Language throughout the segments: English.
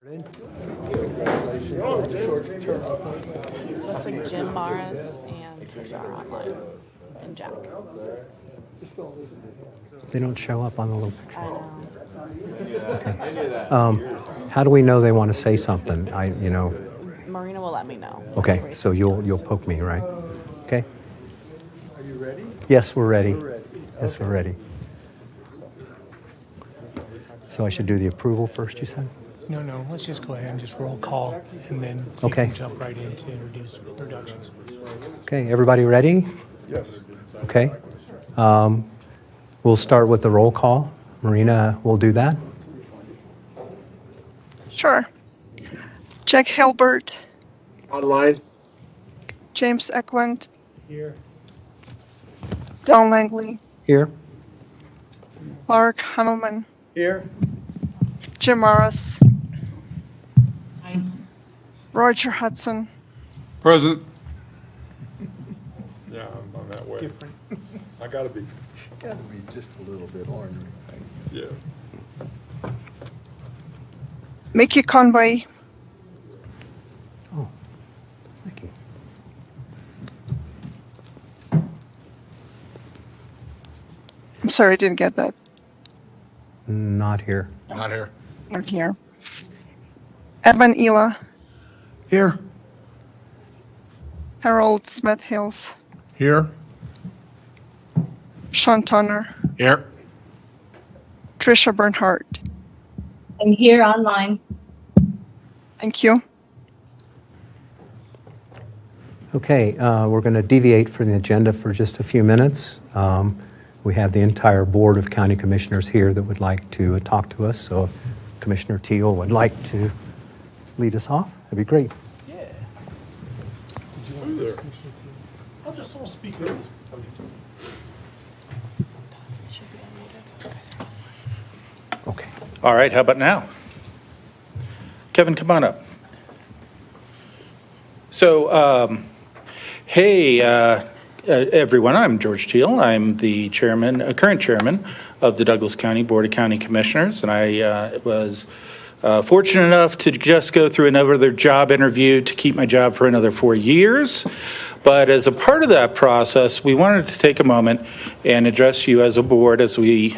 Looks like Jim Morris and Trisha are online, and Jack. They don't show up on the little picture. I know. How do we know they want to say something? Marina will let me know. Okay, so you'll poke me, right? Okay. Are you ready? Yes, we're ready. Yes, we're ready. So I should do the approval first, you said? No, let's just go ahead and just roll call, and then you Okay. can jump right into introductions. Okay, everybody ready? Yes. Okay. We'll start with the roll call. Marina will do that. Sure. Jack Hilbert, Online? James Eklund, Here. Don Langley, Here. Lark Hammelman, Here. Jim Morris, Roger Hudson, Present. Yeah, I'm on that way. Different. I gotta be, Got to be just a little bit ornery. yeah. Mickey Conway, Oh, Mickey. I'm sorry, I didn't get that. Not here. Not here. Not here. Evan Ela, Here. Harold Smith Hills, Here. Sean Tonner, Here. Trisha Bernhardt. I'm here online. Thank you. Okay, we're going to deviate from the agenda for just a few minutes. We have the entire Board of County Commissioners here that would like to talk to us, so if Commissioner Teal would like to lead us off, that'd be great. Who there? I'll just speak. Should be unmuted. Okay. All right, how about now? Kevin, come on up. So, everyone, I'm George Teal. I'm the current chairman of the Douglas County Board of County Commissioners, and I was fortunate enough to just go through another job interview to keep my job for another 4 years. But as a part of that process, we wanted to take a moment and address you as a board as we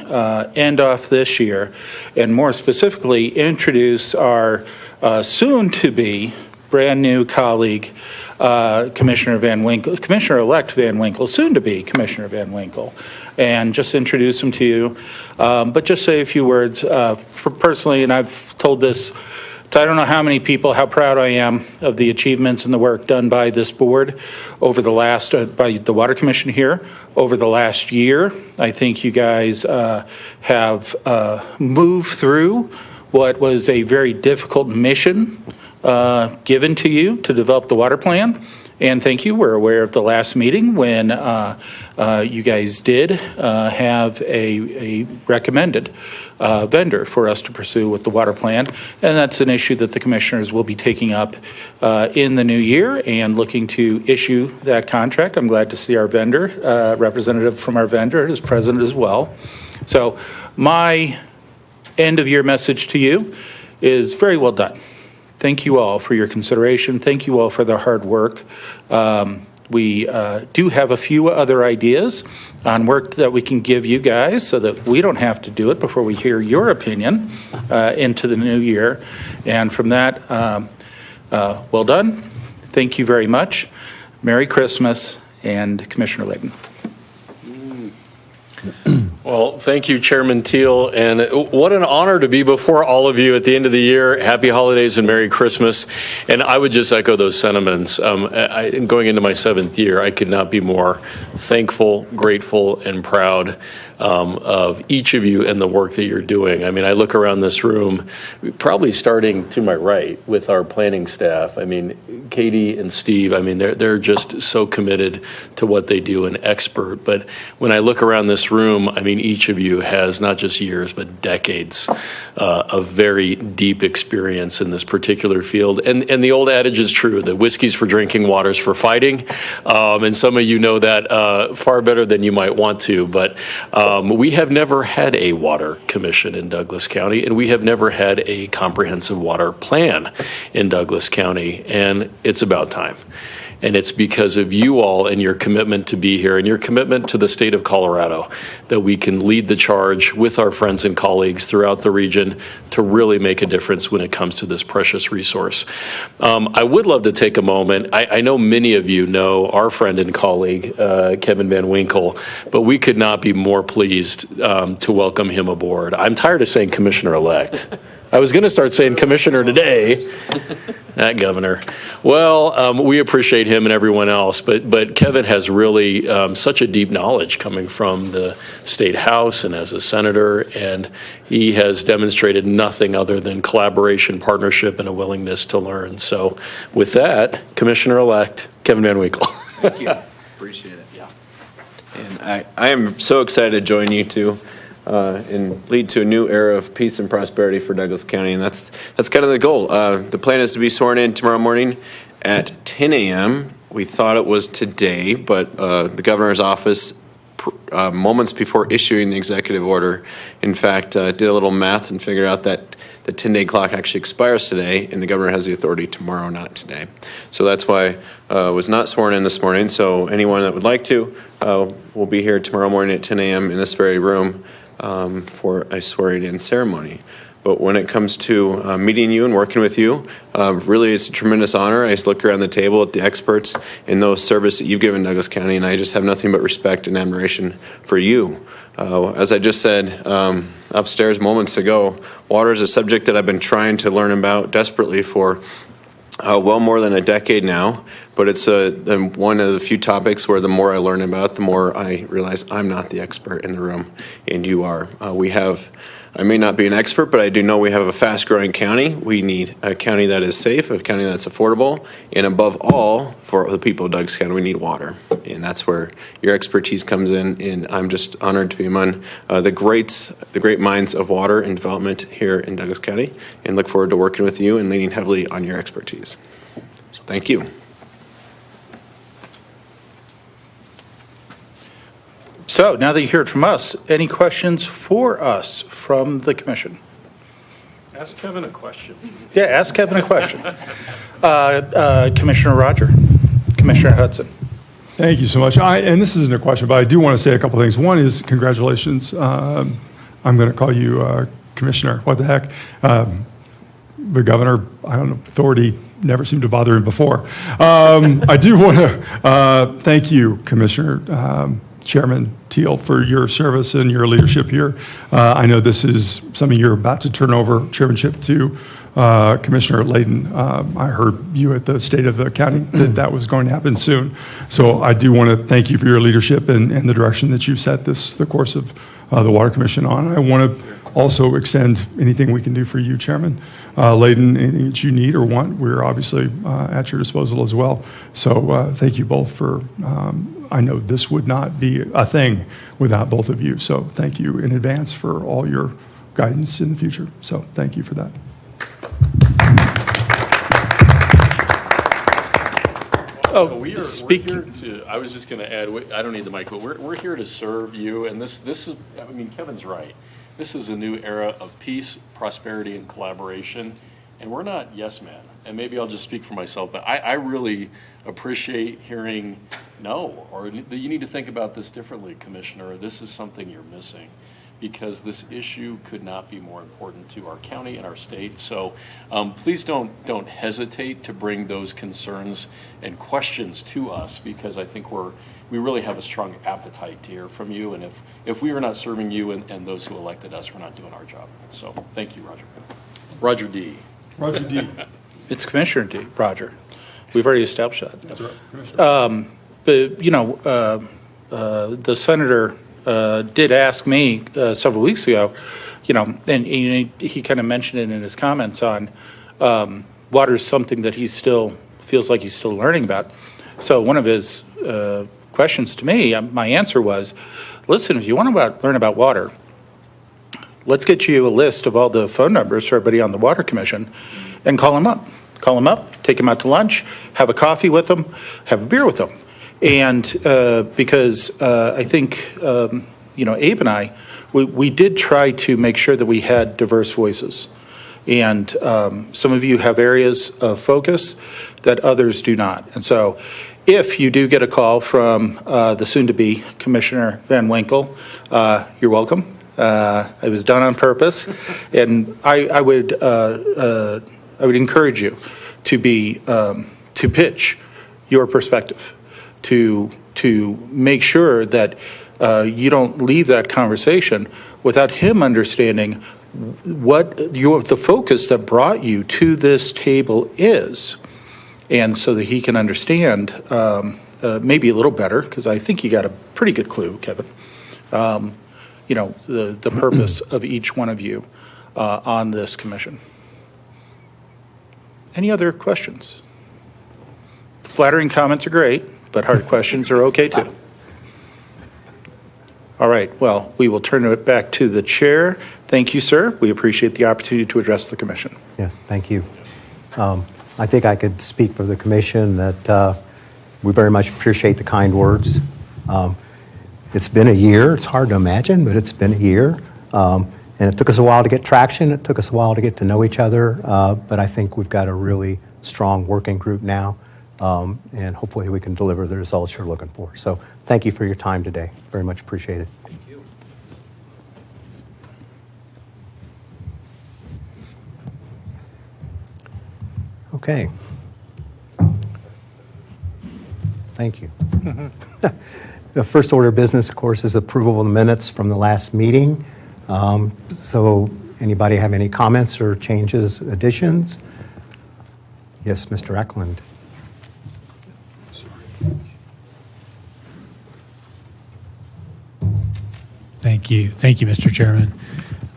end off this year, and more specifically, introduce our soon-to-be brand-new colleague, Commissioner-elect Van Winkle, soon-to-be Commissioner Van Winkle, and just introduce him to you. But just say a few words for personally, and I've told this to I don't know how many people, how proud I am of the achievements and the work done by this board over the last, by the Water Commission here, over the last year. I think you guys have moved through what was a very difficult mission given to you to develop the water plan. And thank you. We're aware of the last meeting when you guys did have a recommended vendor for us to pursue with the water plan. And that's an issue that the commissioners will be taking up in the new year and looking to issue that contract. I'm glad to see our vendor, representative from our vendor is present as well. So my end of year message to you is very well done. Thank you all for your consideration. Thank you all for the hard work. We do have a few other ideas on work that we can give you guys so that we don't have to do it before we hear your opinion into the new year. And from that, well done. Thank you very much. Merry Christmas, and Commissioner Layton. Well, thank you, Chairman Teal, and what an honor to be before all of you at the end of the year. Happy holidays and Merry Christmas. And I would just echo those sentiments. Going into my 7th year, I could not be more thankful, grateful, and proud of each of you and the work that you're doing. I mean, I look around this room, probably starting to my right with our planning staff. I mean, Katie and Steve, I mean, they're just so committed to what they do and expert. But when I look around this room, I mean, each of you has not just years, but decades of very deep experience in this particular field. And the old adage is true, that whiskey's for drinking, water's for fighting. And some of you know that far better than you might want to. But We have never had a water commission in Douglas County, and we have never had a comprehensive water plan in Douglas County, and it's about time. And it's because of you all and your commitment to be here and your commitment to the state of Colorado that we can lead the charge with our friends and colleagues throughout the region to really make a difference when it comes to this precious resource. I would love to take a moment. I know many of you know our friend and colleague, Kevin Van Winkle, but we could not be more pleased to welcome him aboard. I'm tired of saying Commissioner-elect. I was going to start saying Commissioner today. That governor. Well, we appreciate him and everyone else, but Kevin has really such a deep knowledge coming from the state house and as a senator, and he has demonstrated nothing other than collaboration, partnership, and a willingness to learn. So with that, Commissioner-elect Kevin Van Winkle. Thank you. Appreciate it. Yeah. And I am so excited to join you two and lead to a new era of peace and prosperity for Douglas County. And that's kind of the goal. The plan is to be sworn in tomorrow morning at 10 a.m. We thought it was today, but the governor's office, moments before issuing the executive order, in fact, did a little math and figured out that the 10-day clock actually expires today, and the governor has the authority tomorrow, not today. So that's why I was not sworn in this morning. So anyone that would like to will be here tomorrow morning at 10 a.m. in this very room for a swearing-in ceremony. But when it comes to meeting you and working with you, really it's a tremendous honor. I just look around the table at the experts and those service that you've given Douglas County, and I just have nothing but respect and admiration for you. As I just said upstairs moments ago, water is a subject that I've been trying to learn about desperately for well more than a decade now, but it's one of the few topics where the more I learn about it, the more I realize I'm not the expert in the room, and you are. I may not be an expert, but I do know we have a fast-growing county. We need a county that is safe, a county that's affordable, and above all, for the people of Douglas County, we need water. And that's where your expertise comes in, and I'm just honored to be among the great minds of water and development here in Douglas County, and look forward to working with you and leaning heavily on your expertise. So thank you. So now that you heard from us, any questions for us from the commission? Ask Kevin a question. Yeah, ask Kevin a question. Commissioner Roger, Commissioner Hudson. Thank you so much. And this isn't a question, but I do want to say a couple things. One is congratulations. I'm going to call you Commissioner. What the heck? The governor, I don't know, authority never seemed to bother him before. I do want to thank you, Commissioner Chairman Teal, for your service and your leadership here. I know this is something you're about to turn over chairmanship to Commissioner Layden. I heard you at the State of the County that was going to happen soon. So I do want to thank you for your leadership and the direction that you've set the course of the Water Commission on. I want to also extend anything we can do for you, Chairman Layden, anything that you need or want, we're obviously at your disposal as well. So thank you both for, I know this would not be a thing without both of you. So thank you in advance for all your guidance in the future. So thank you for that. We're here to, I was just going to add, I don't need the mic, but we're here to serve you. And this is, I mean, Kevin's right. This is a new era of peace, prosperity, and collaboration. And we're not yes men. And maybe I'll just speak for myself, but I really appreciate hearing no, or that you need to think about this differently, Commissioner. This is something you're missing, because this issue could not be more important to our county and our state. So please don't hesitate to bring those concerns and questions to us, because I think we really have a strong appetite to hear from you. And if we are not serving you and those who elected us, we're not doing our job. So thank you, Roger. Roger D. Roger D. It's Commissioner D, Roger. We've already established that. That's right, Commissioner. But, you know, the senator did ask me several weeks ago, you know, and he kind of mentioned it in his comments on water is something that he still feels like he's still learning about. So one of his questions to me, my answer was, listen, if you want to learn about water, let's get you a list of all the phone numbers for everybody on the Water Commission and call them up. Call them up, take them out to lunch, have a coffee with them, have a beer with them. And because I think Abe and I, we did try to make sure that we had diverse voices. And some of you have areas of focus that others do not. And so if you do get a call from the soon-to-be Commissioner Van Winkle, you're welcome. It was done on purpose. And I would encourage you to pitch your perspective, to make sure that you don't leave that conversation without him understanding what the focus that brought you to this table is, and so that he can understand maybe a little better, because I think you got a pretty good clue, Kevin, the purpose of each one of you on this commission. Any other questions? Flattering comments are great, but hard questions are okay too. All right, well, we will turn it back to the chair. Thank you, sir. We appreciate the opportunity to address the commission. Yes, thank you. I think I could speak for the commission that we very much appreciate the kind words. It's been a year. It's hard to imagine, but it's been a year. And it took us a while to get traction. It took us a while to get to know each other. But I think we've got a really strong working group now. And hopefully we can deliver the results you're looking for. So thank you for your time today. Very much appreciated. Thank you. Okay. Thank you. The first order of business, of course, is approval of the minutes from the last meeting. So anybody have any comments or changes, additions? Yes, Mr. Eklund. Thank you, Mr. Chairman.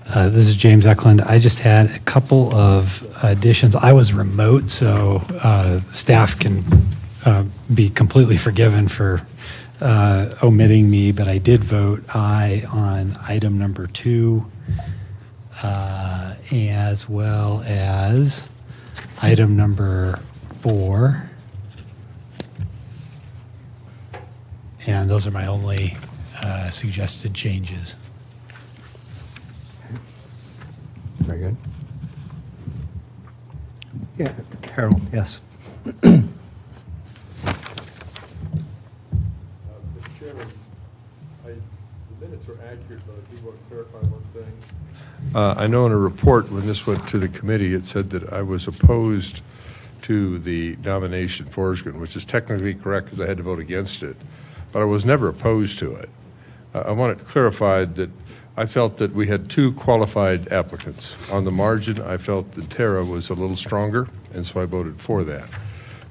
This is James Eklund. I just had a couple of additions. I was remote, so staff can be completely forgiven for omitting me, but I did vote aye on item number 2, as well as item number 4. And those are my only suggested changes. Very good. Yeah, Harold, yes. Mr. Chairman, the minutes are accurate, but I do want to clarify one thing. I know in a report, when this went to the committee, it said that I was opposed to the nomination for Forsgren, which is technically correct because I had to vote against it, but I was never opposed to it. I want it clarified that I felt that we had 2 qualified applicants. On the margin, I felt that Tara was a little stronger, and so I voted for that.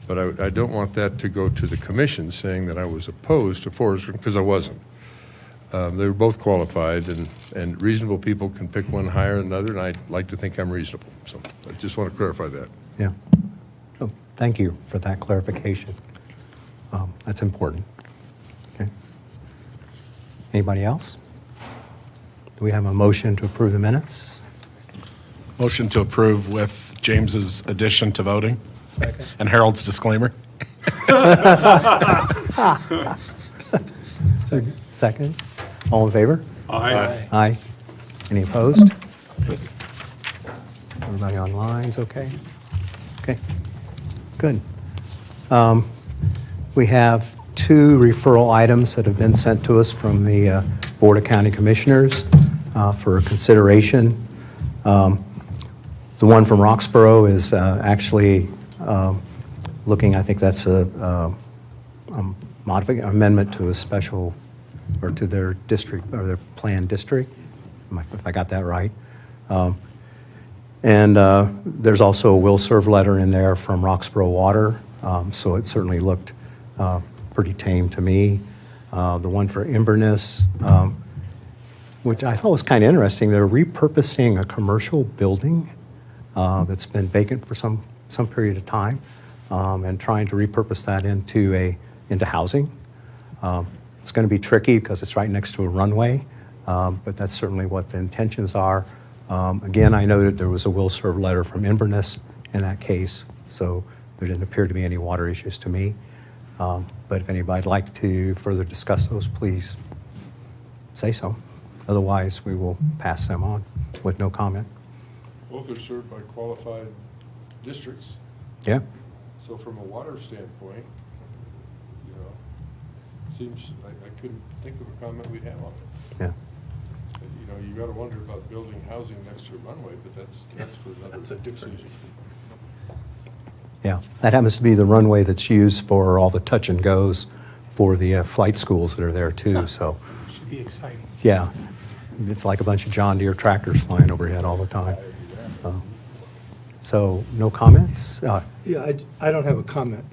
But I don't want that to go to the commission saying that I was opposed to Forsgren, because I wasn't. They were both qualified, and reasonable people can pick one higher than another, and I like to think I'm reasonable. So I just want to clarify that. Yeah. Oh, thank you for that clarification. That's important. Okay. Anybody else? Do we have a motion to approve the minutes? Motion to approve with James's addition to voting. And Harold's disclaimer. Second. All in favor? Aye. Aye. Any opposed? Everybody online's okay? Okay. Good. We have 2 referral items that have been sent to us from the Board of County Commissioners for consideration. The one from Roxborough is actually looking, I think that's a amendment to a special, or to their district, or their planned district, if I got that right. And there's also a will serve letter in there from Roxborough Water, so it certainly looked pretty tame to me. The one for Inverness, which I thought was kind of interesting, they're repurposing a commercial building that's been vacant for some period of time, and trying to repurpose that into housing. It's going to be tricky because it's right next to a runway, but that's certainly what the intentions are. Again, I know that there was a will serve letter from Inverness in that case, so there didn't appear to be any water issues to me. But if anybody'd like to further discuss those, please say so. Otherwise, we will pass them on with no comment. Both are served by qualified districts, Yeah? so from a water standpoint, you know, seems, I couldn't think of a comment we'd have on it. Yeah. You know, you gotta wonder about building housing next to a runway, but that's for another decision. Yeah, that happens to be the runway that's used for all the touch and goes for the flight schools that are there too, so, Should be exciting. yeah. It's like a bunch of John Deere tractors flying overhead all the time. So, no comments? Yeah, I don't have a comment.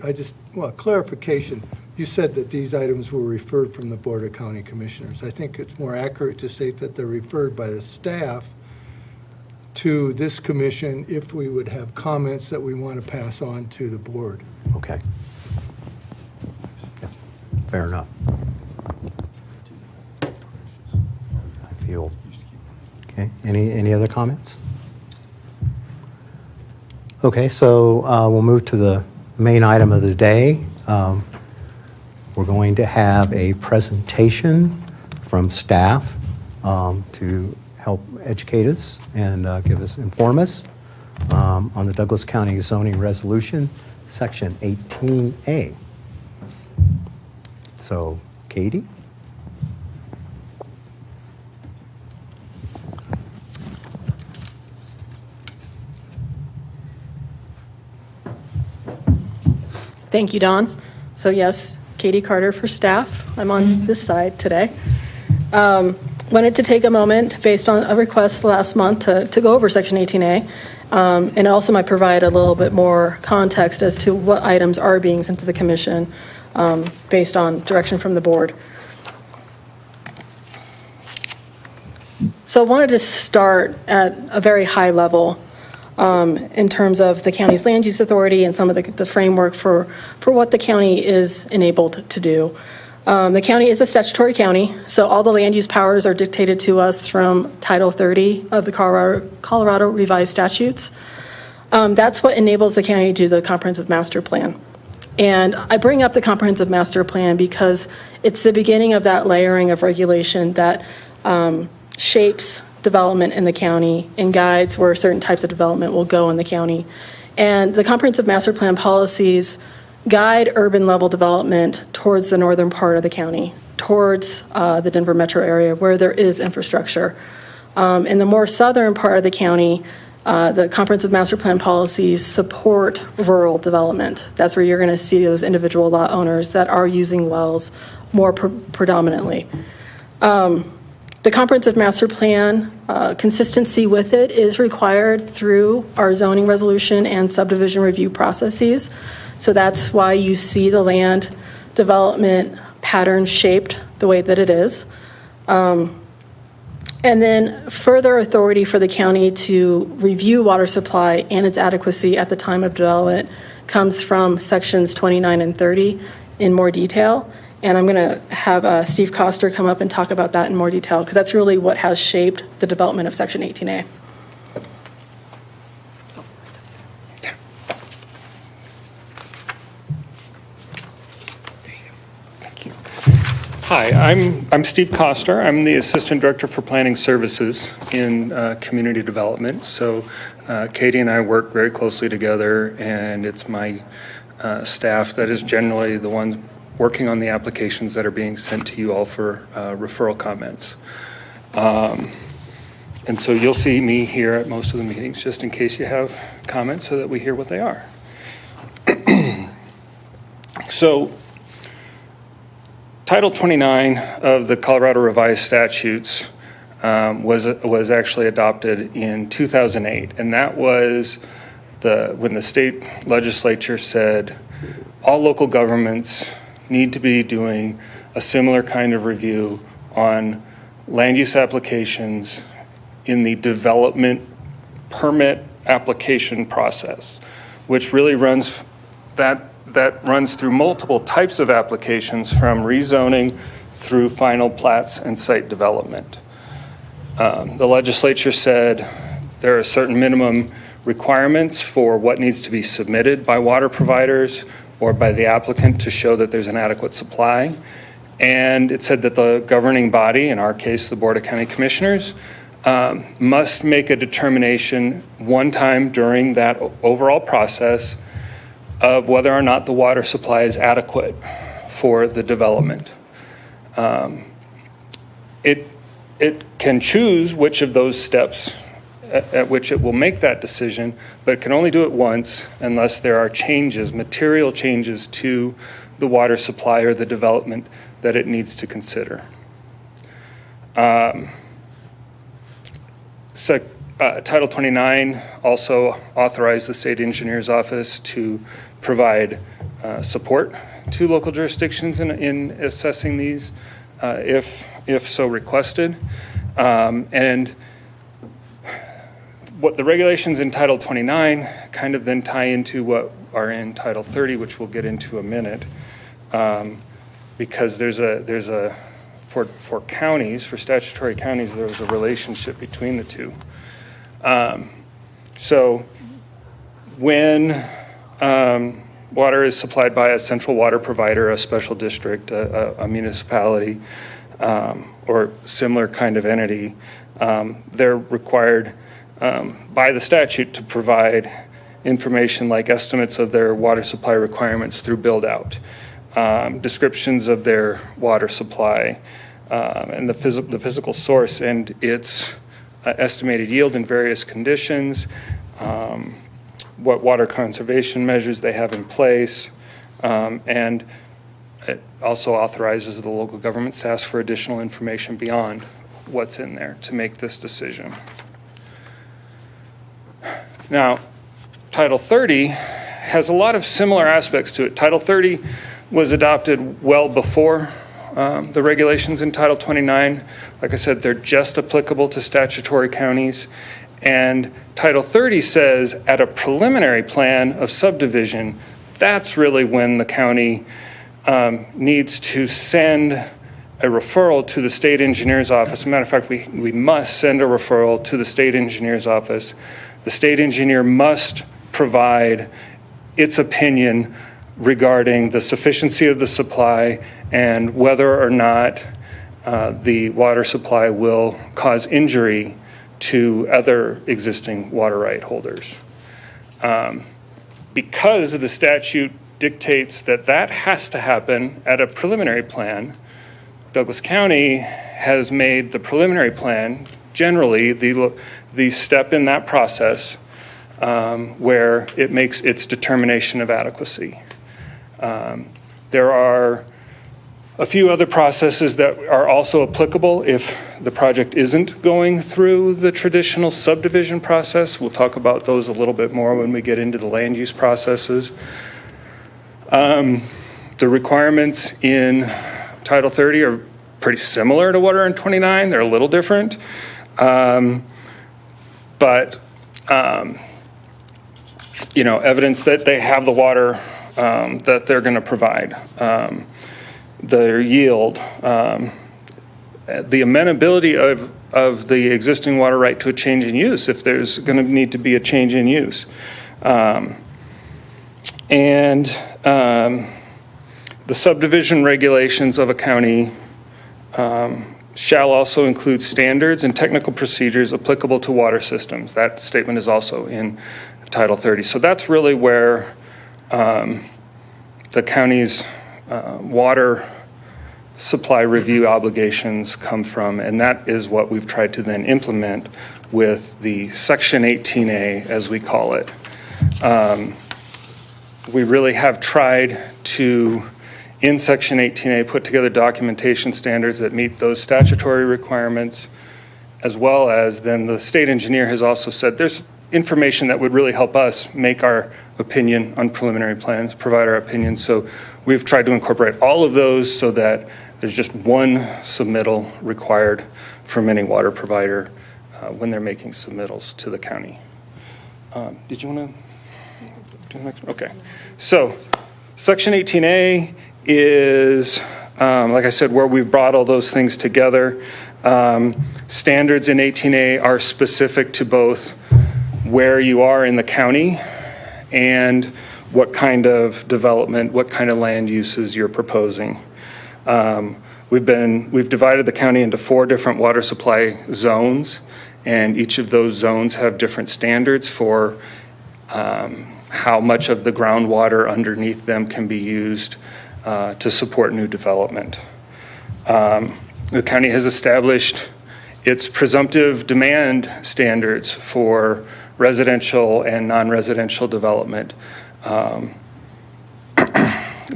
Well, clarification. You said that these items were referred from the Board of County Commissioners. I think it's more accurate to say that they're referred by the staff to this commission if we would have comments that we want to pass on to the board. Okay. Yeah, fair enough. I feel, okay, any other comments? Okay, so we'll move to the main item of the day. We're going to have a presentation from staff to help educate us and inform us on the Douglas County zoning resolution, section 18A. So, Katie? Thank you, Don. So yes, Katie Carter for staff. I'm on this side today. Wanted to take a moment based on a request last month to go over Section 18A. And it also might provide a little bit more context as to what items are being sent to the commission based on direction from the board. So I wanted to start at a very high level in terms of the county's land use authority and some of the framework for what the county is enabled to do. The county is a statutory county, so all the land use powers are dictated to us from Title 30 of the Colorado Revised Statutes. That's what enables the county to do the comprehensive master plan. And I bring up the comprehensive master plan because it's the beginning of that layering of regulation that shapes development in the county and guides where certain types of development will go in the county. And the comprehensive master plan policies guide urban level development towards the northern part of the county, towards the Denver metro area where there is infrastructure. In the more southern part of the county, the comprehensive master plan policies support rural development. That's where you're going to see those individual lot owners that are using wells more predominantly. The comprehensive master plan, consistency with it is required through our zoning resolution and subdivision review processes. So that's why you see the land development pattern shaped the way that it is. And then further authority for the county to review water supply and its adequacy at the time of development comes from sections 29 and 30 in more detail. And I'm going to have Steve Koster come up and talk about that in more detail, because that's really what has shaped the development of Section 18A. Hi, I'm Steve Koster. I'm the Assistant Director for Planning Services in Community Development. So Katie and I work very closely together, and it's my staff that is generally the ones working on the applications that are being sent to you all for referral comments. And so you'll see me here at most of the meetings, just in case you have comments so that we hear what they are. So Title 29 of the Colorado Revised Statutes was actually adopted in 2008, and that was when the state legislature said all local governments need to be doing a similar kind of review on land use applications in the development permit application process, which really runs through multiple types of applications, from rezoning through final plats and site development. The legislature said there are certain minimum requirements for what needs to be submitted by water providers or by the applicant to show that there's an adequate supply. And it said that the governing body, in our case, the Board of County Commissioners, must make a determination one time during that overall process of whether or not the water supply is adequate for the development. It can choose which of those steps at which it will make that decision, but it can only do it once unless there are changes, material changes to the water supply or the development that it needs to consider. Title 29 also authorized the state engineer's office to provide support to local jurisdictions in assessing these if so requested. And what the regulations in Title 29 kind of then tie into what are in Title 30, which we'll get into a minute, because for counties, for statutory counties, there's a relationship between the two. So when water is supplied by a central water provider, a special district, a municipality, or similar kind of entity, they're required by the statute to provide information like estimates of their water supply requirements through build-out, descriptions of their water supply, and the physical source and its estimated yield in various conditions, what water conservation measures they have in place, and it also authorizes the local governments to ask for additional information beyond what's in there to make this decision. Now, Title 30 has a lot of similar aspects to it. Title 30 was adopted well before the regulations in Title 29. Like I said, they're just applicable to statutory counties. And Title 30 says at a preliminary plan of subdivision, that's really when the county needs to send a referral to the state engineer's office. As a matter of fact, we must send a referral to the state engineer's office. The state engineer must provide its opinion regarding the sufficiency of the supply and whether or not the water supply will cause injury to other existing water right holders. Because the statute dictates that that has to happen at a preliminary plan, Douglas County has made the preliminary plan generally the step in that process where it makes its determination of adequacy. There are a few other processes that are also applicable if the project isn't going through the traditional subdivision process. We'll talk about those a little bit more when we get into the land use processes. The requirements in Title 30 are pretty similar to what are in 29. They're a little different. Evidence that they have the water that they're going to provide, their yield, the amenability of the existing water right to a change in use if there's going to need to be a change in use. The subdivision regulations of a county shall also include standards and technical procedures applicable to water systems. That statement is also in Title 30. So that's really where the county's water supply review obligations come from, and that is what we've tried to then implement with the Section 18A, as we call it. We really have tried to, in Section 18A, put together documentation standards that meet those statutory requirements, as well as then the state engineer has also said there's information that would really help us make our opinion on preliminary plans, provide our opinion. So we've tried to incorporate all of those so that there's just one submittal required from any water provider when they're making submittals to the county. Did you want to do the next one? Okay. So Section 18A is, like I said, where we've brought all those things together. Standards in 18A are specific to both where you are in the county and what kind of development, what kind of land uses you're proposing. We've divided the county into 4 different water supply zones, and each of those zones have different standards for how much of the groundwater underneath them can be used to support new development. The county has established its presumptive demand standards for residential and non-residential development.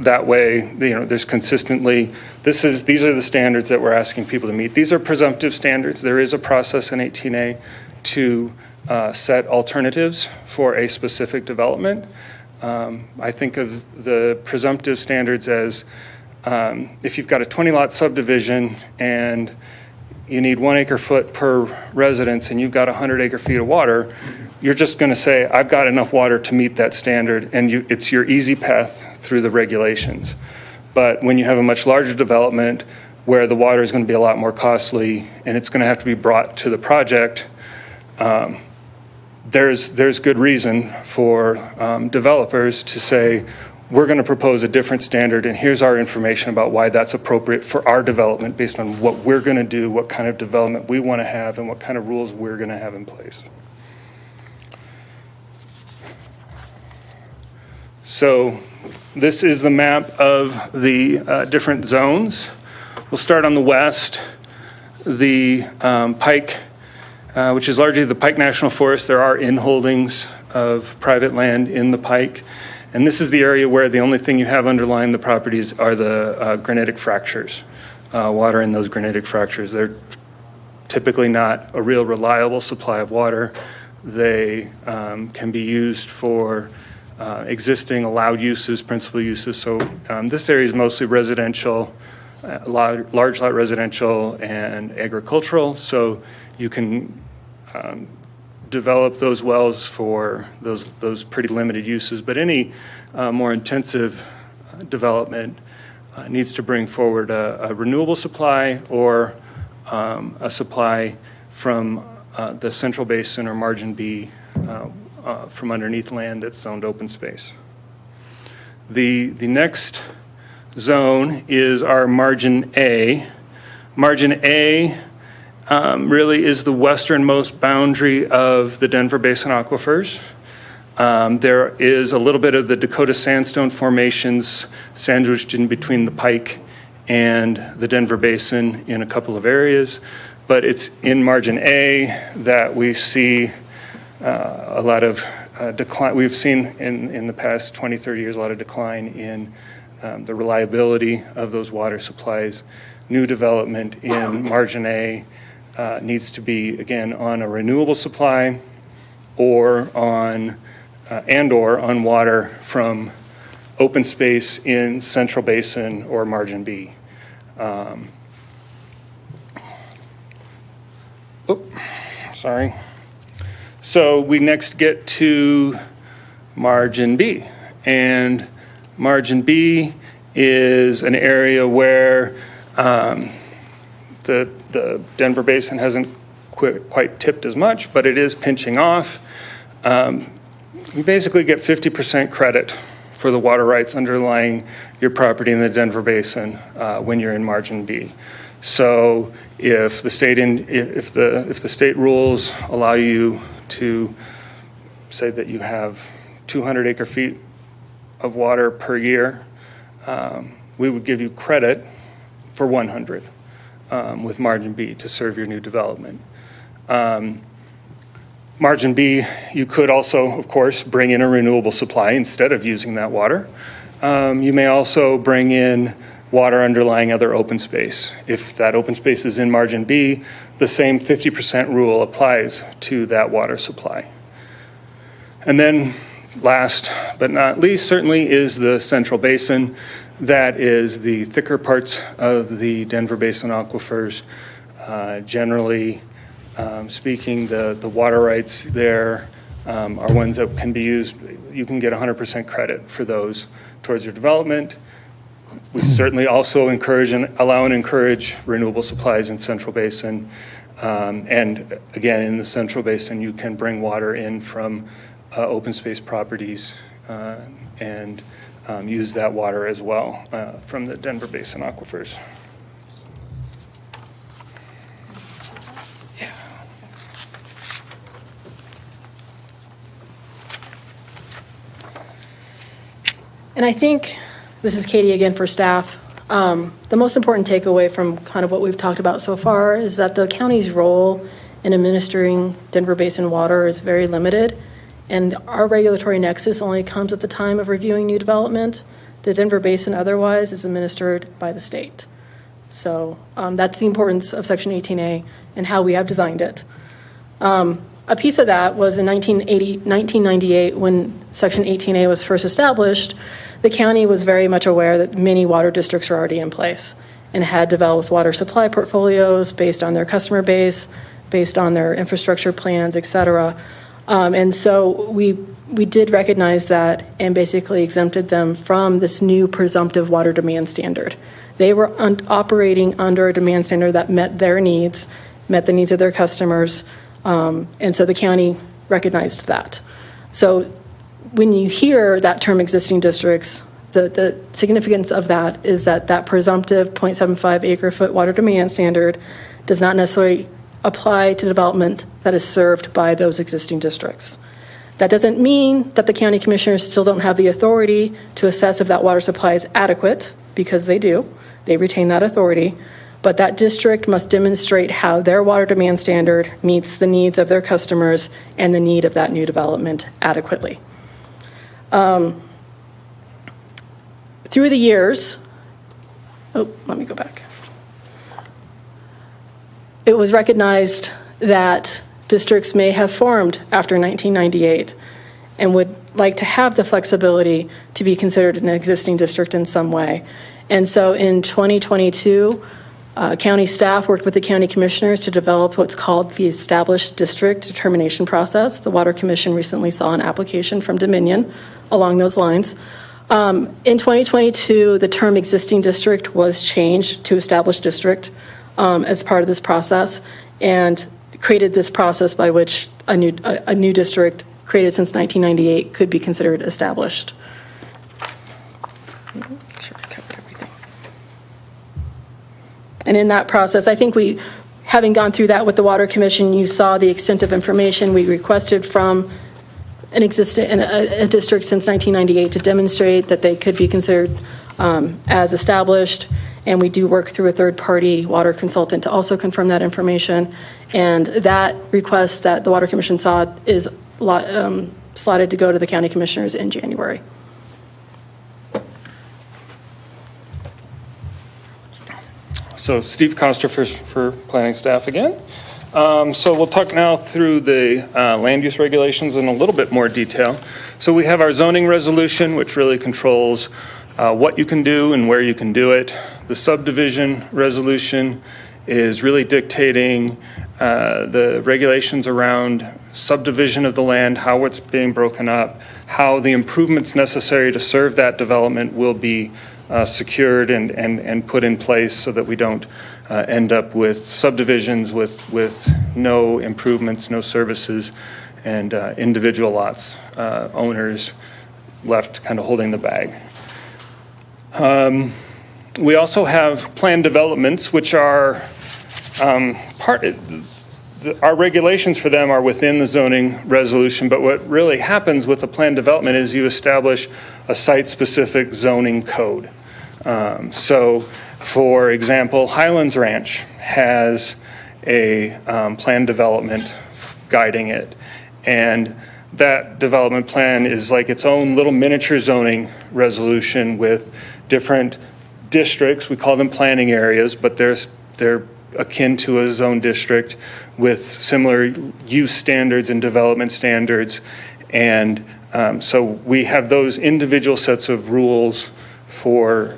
That way, there's consistently, these are the standards that we're asking people to meet. These are presumptive standards. There is a process in 18A to set alternatives for a specific development. I think of the presumptive standards as if you've got a 20-lot subdivision and you need 1 acre-foot per residence and you've got 100 acre-feet of water, you're just going to say, I've got enough water to meet that standard, and it's your easy path through the regulations. But when you have a much larger development where the water is going to be a lot more costly and it's going to have to be brought to the project, there's good reason for developers to say, we're going to propose a different standard, and here's our information about why that's appropriate for our development based on what we're going to do, what kind of development we want to have, and what kind of rules we're going to have in place. So this is the map of the different zones. We'll start on the west. The Pike, which is largely the Pike National Forest. There are inholdings of private land in the Pike. And this is the area where the only thing you have underlying the properties are the granitic fractures, water in those granitic fractures. They're typically not a real reliable supply of water. They can be used for existing allowed uses, principal uses. So this area is mostly residential, large lot residential and agricultural. So you can develop those wells for those pretty limited uses, but any more intensive development needs to bring forward a renewable supply or a supply from the Central Basin or Margin B from underneath land that's zoned open space. The next zone is our Margin A. Margin A really is the westernmost boundary of the Denver Basin aquifers. There is a little bit of the Dakota Sandstone formations sandwiched in between the Pike and the Denver Basin in a couple of areas, but it's in Margin A that we see a lot of decline. We've seen in the past 20, 30 years a lot of decline in the reliability of those water supplies. New development in Margin A needs to be, again, on a renewable supply or on water from open space in Central Basin or Margin B. Sorry. So we next get to Margin B. And Margin B is an area where the Denver Basin hasn't quite tipped as much, but it is pinching off. You basically get 50% credit for the water rights underlying your property in the Denver Basin when you're in Margin B. So if the state rules allow you to say that you have 200 acre feet of water per year, we would give you credit for 100 with Margin B to serve your new development. Margin B, you could also, of course, bring in a renewable supply instead of using that water. You may also bring in water underlying other open space. If that open space is in Margin B, the same 50% rule applies to that water supply. And then last but not least, certainly, is the Central Basin. That is the thicker parts of the Denver Basin aquifers. Generally speaking, the water rights there are ones that can be used. You can get 100% credit for those towards your development. We certainly also allow and encourage renewable supplies in Central Basin. And again, in the Central Basin, you can bring water in from open space properties and use that water as well from the Denver Basin aquifers. And I think, this is Katie again for staff, the most important takeaway from kind of what we've talked about so far is that the county's role in administering Denver Basin water is very limited, and our regulatory nexus only comes at the time of reviewing new development. The Denver Basin otherwise is administered by the state. So that's the importance of Section 18A and how we have designed it. A piece of that was in 1998, when Section 18A was first established, the county was very much aware that many water districts were already in place and had developed water supply portfolios based on their customer base, based on their infrastructure plans, et cetera. And so we did recognize that and basically exempted them from this new presumptive water demand standard. They were operating under a demand standard that met their needs, met the needs of their customers, and so the county recognized that. So when you hear that term existing districts, the significance of that is that that presumptive 0.75 acre-foot water demand standard does not necessarily apply to development that is served by those existing districts. That doesn't mean that the county commissioners still don't have the authority to assess if that water supply is adequate, because they do. They retain that authority. But that district must demonstrate how their water demand standard meets the needs of their customers and the need of that new development adequately. Through the years, let me go back. It was recognized that districts may have formed after 1998 and would like to have the flexibility to be considered an existing district in some way. And so in 2022, county staff worked with the county commissioners to develop what's called the Established District Determination Process. The Water Commission recently saw an application from Dominion along those lines. In 2022, the term existing district was changed to established district as part of this process, and created this process by which a new district created since 1998 could be considered established. Sure, I covered everything. And in that process, I think having gone through that with the Water Commission, you saw the extent of information we requested from a district since 1998 to demonstrate that they could be considered as established. And we do work through a third-party water consultant to also confirm that information. And that request that the Water Commission saw is slotted to go to the county commissioners in January. So Steve Coster for planning staff again. So we'll talk now through the land use regulations in a little bit more detail. So we have our zoning resolution, which really controls what you can do and where you can do it. The subdivision resolution is really dictating the regulations around subdivision of the land, how it's being broken up, how the improvements necessary to serve that development will be secured and put in place so that we don't end up with subdivisions with no improvements, no services, and individual lots, owners left kind of holding the bag. We also have planned developments, which are our regulations for them are within the zoning resolution, but what really happens with a planned development is you establish a site-specific zoning code. So, for example, Highlands Ranch has a planned development guiding it, and that development plan is like its own little miniature zoning resolution with different districts. We call them planning areas, but they're akin to a zone district with similar use standards and development standards. And so we have those individual sets of rules for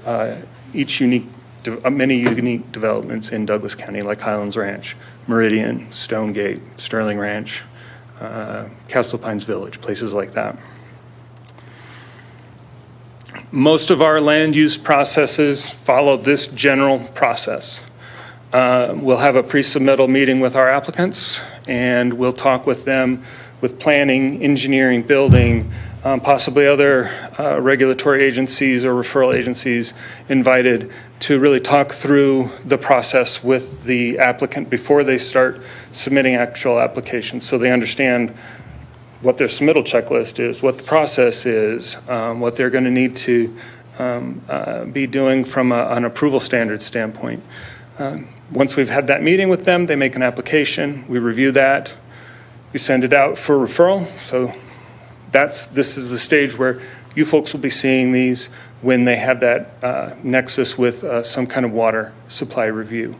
many unique developments in Douglas County, like Highlands Ranch, Meridian, Stonegate, Sterling Ranch, Castle Pines Village, places like that. Most of our land use processes follow this general process. We'll have a pre-submittal meeting with our applicants, and we'll talk with them with planning, engineering, building, possibly other regulatory agencies or referral agencies invited to really talk through the process with the applicant before they start submitting actual applications, so they understand what their submittal checklist is, what the process is, what they're going to need to be doing from an approval standards standpoint. Once we've had that meeting with them, they make an application, we review that, we send it out for referral. So this is the stage where you folks will be seeing these when they have that nexus with some kind of water supply review.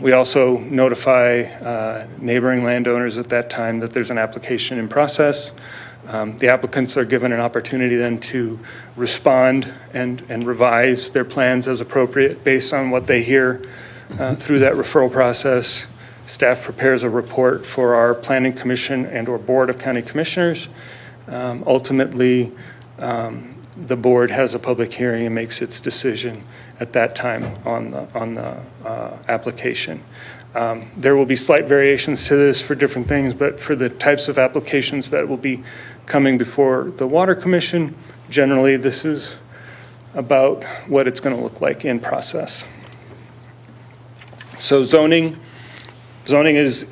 We also notify neighboring landowners at that time that there's an application in process. The applicants are given an opportunity then to respond and revise their plans as appropriate based on what they hear through that referral process. Staff prepares a report for our Planning Commission and/or Board of County Commissioners. Ultimately, the board has a public hearing and makes its decision at that time on the application. There will be slight variations to this for different things, but for the types of applications that will be coming before the Water Commission, generally this is about what it's going to look like in process. So zoning is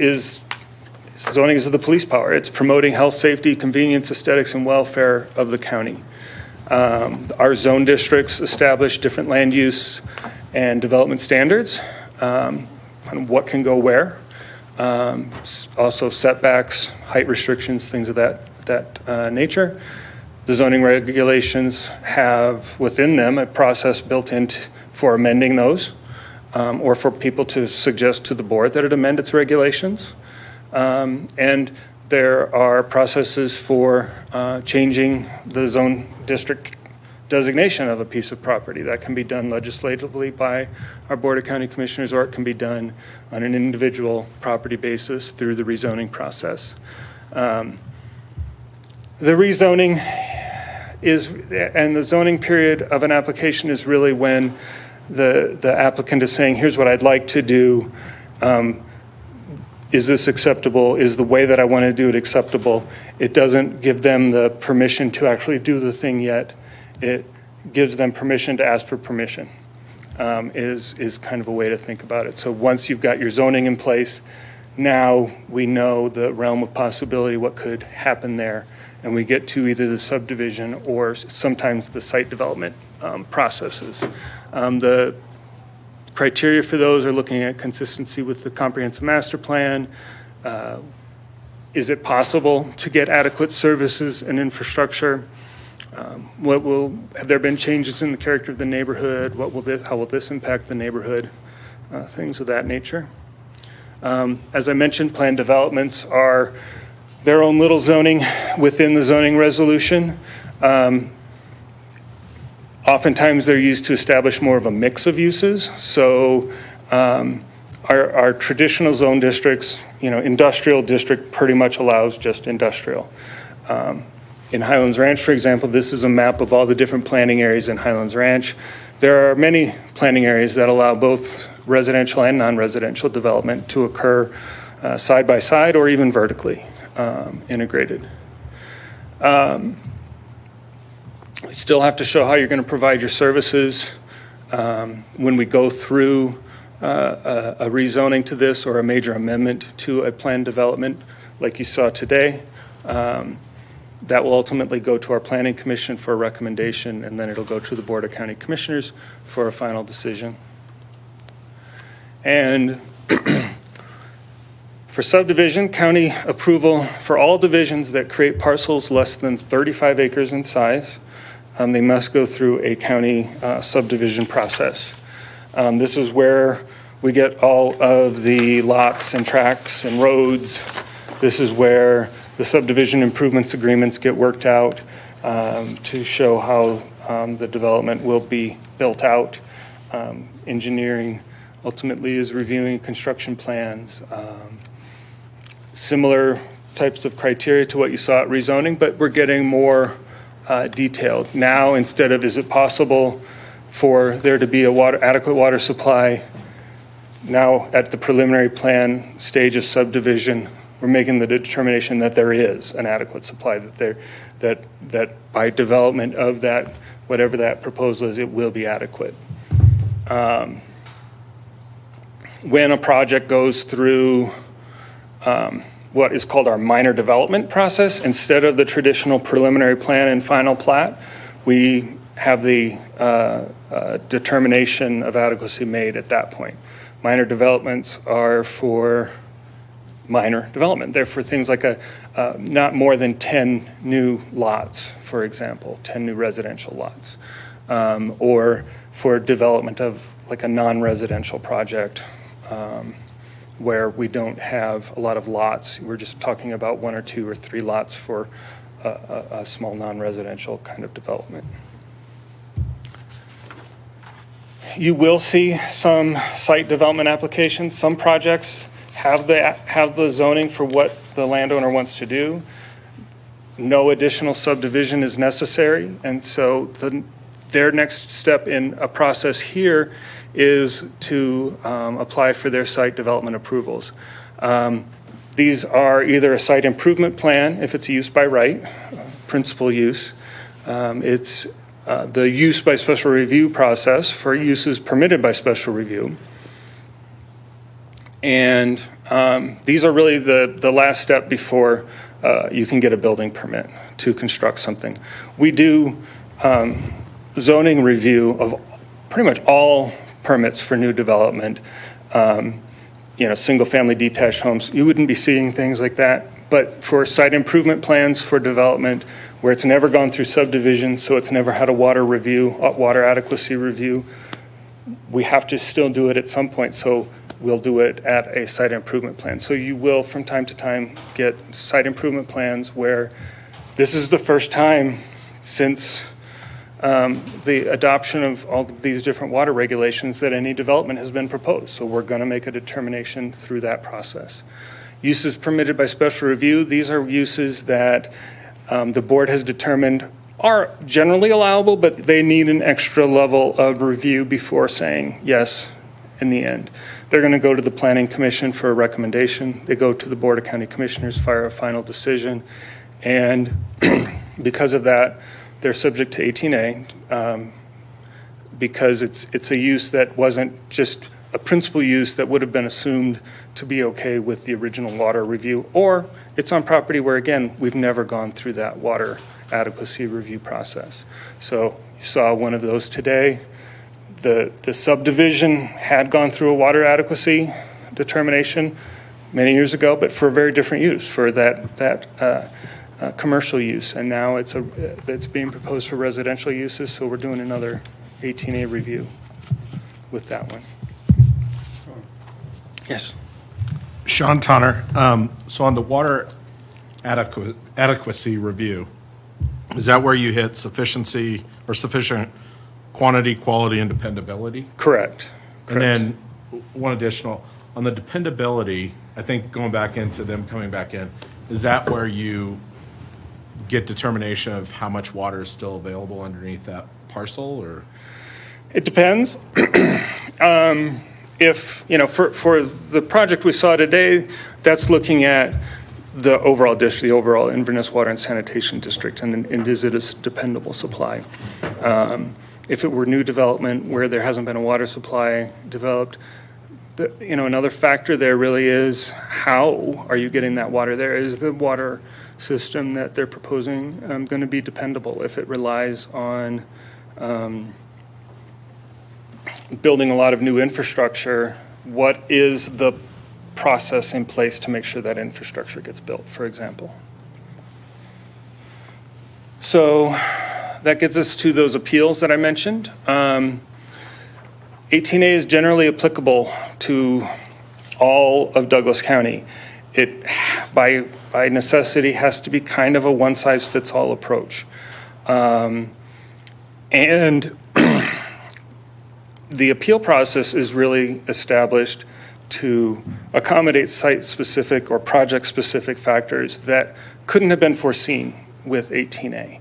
the police power. It's promoting health, safety, convenience, aesthetics, and welfare of the county. Our zone districts establish different land use and development standards, and what can go where. Also setbacks, height restrictions, things of that nature. The zoning regulations have within them a process built in for amending those, or for people to suggest to the board that it amend its regulations. And there are processes for changing the zone district designation of a piece of property. That can be done legislatively by our Board of County Commissioners, or it can be done on an individual property basis through the rezoning process. The rezoning and the zoning period of an application is really when the applicant is saying, here's what I'd like to do. Is this acceptable? Is the way that I want to do it acceptable? It doesn't give them the permission to actually do the thing yet. It gives them permission to ask for permission, is kind of a way to think about it. So once you've got your zoning in place, now we know the realm of possibility, what could happen there, and we get to either the subdivision or sometimes the site development processes. The criteria for those are looking at consistency with the comprehensive master plan. Is it possible to get adequate services and infrastructure? Have there been changes in the character of the neighborhood? How will this impact the neighborhood? Things of that nature. As I mentioned, planned developments are their own little zoning within the zoning resolution. Oftentimes they're used to establish more of a mix of uses. So our traditional zone districts, industrial district pretty much allows just industrial. In Highlands Ranch, for example, this is a map of all the different planning areas in Highlands Ranch. There are many planning areas that allow both residential and non-residential development to occur side by side or even vertically integrated. We still have to show how you're going to provide your services when we go through a rezoning to this or a major amendment to a planned development like you saw today. That will ultimately go to our Planning Commission for a recommendation, and then it'll go to the Board of County Commissioners for a final decision. And for subdivision, county approval for all divisions that create parcels less than 35 acres in size, they must go through a county subdivision process. This is where we get all of the lots and tracks and roads. This is where the subdivision improvements agreements get worked out to show how the development will be built out. Engineering ultimately is reviewing construction plans. Similar types of criteria to what you saw at rezoning, but we're getting more detailed. Now, instead of is it possible for there to be adequate water supply, now at the preliminary plan stage of subdivision, we're making the determination that there is an adequate supply, that by development of that, whatever that proposal is, it will be adequate. When a project goes through what is called our minor development process. Instead of the traditional preliminary plan and final plat, we have the determination of adequacy made at that point. Minor developments are for minor development. They're for things like not more than 10 new lots, for example, 10 new residential lots, or for development of like a non-residential project where we don't have a lot of lots. We're just talking about 1 or 2 or 3 lots for a small non-residential kind of development. You will see some site development applications. Some projects have the zoning for what the landowner wants to do. No additional subdivision is necessary, and so their next step in a process here is to apply for their site development approvals. These are either a site improvement plan, if it's a use by right, principal use. It's the use by special review process for uses permitted by special review. And these are really the last step before you can get a building permit to construct something. We do zoning review of pretty much all permits for new development. Single-family detached homes, you wouldn't be seeing things like that. But for site improvement plans for development where it's never gone through subdivision, so it's never had a water review, water adequacy review, we have to still do it at some point. So we'll do it at a site improvement plan. So you will, from time to time, get site improvement plans where this is the first time since the adoption of all of these different water regulations that any development has been proposed. So we're going to make a determination through that process. Uses permitted by special review, these are uses that the board has determined are generally allowable, but they need an extra level of review before saying yes in the end. They're going to go to the Planning Commission for a recommendation. They go to the Board of County Commissioners for a final decision. And because of that, they're subject to 18A because it's a use that wasn't just a principal use that would have been assumed to be okay with the original water review, or it's on property where, again, we've never gone through that water adequacy review process. So you saw one of those today. The subdivision had gone through a water adequacy determination many years ago, but for a very different use, for that commercial use. And now it's being proposed for residential uses, so we're doing another 18A review with that one. Yes. Sean Tonner, so on the water adequacy review, is that where you hit sufficiency or sufficient quantity, quality, and dependability? Correct. And then one additional, on the dependability, I think going back into them coming back in, is that where you get determination of how much water is still available underneath that parcel, or? It depends. If, for the project we saw today, that's looking at the overall district, the overall Inverness Water and Sanitation District, and is it a dependable supply? If it were new development where there hasn't been a water supply developed, another factor there really is how are you getting that water there? Is the water system that they're proposing going to be dependable? If it relies on building a lot of new infrastructure, what is the process in place to make sure that infrastructure gets built, for example? So that gets us to those appeals that I mentioned. 18A is generally applicable to all of Douglas County. It, by necessity, has to be kind of a one-size-fits-all approach. And the appeal process is really established to accommodate site-specific or project-specific factors that couldn't have been foreseen with 18A.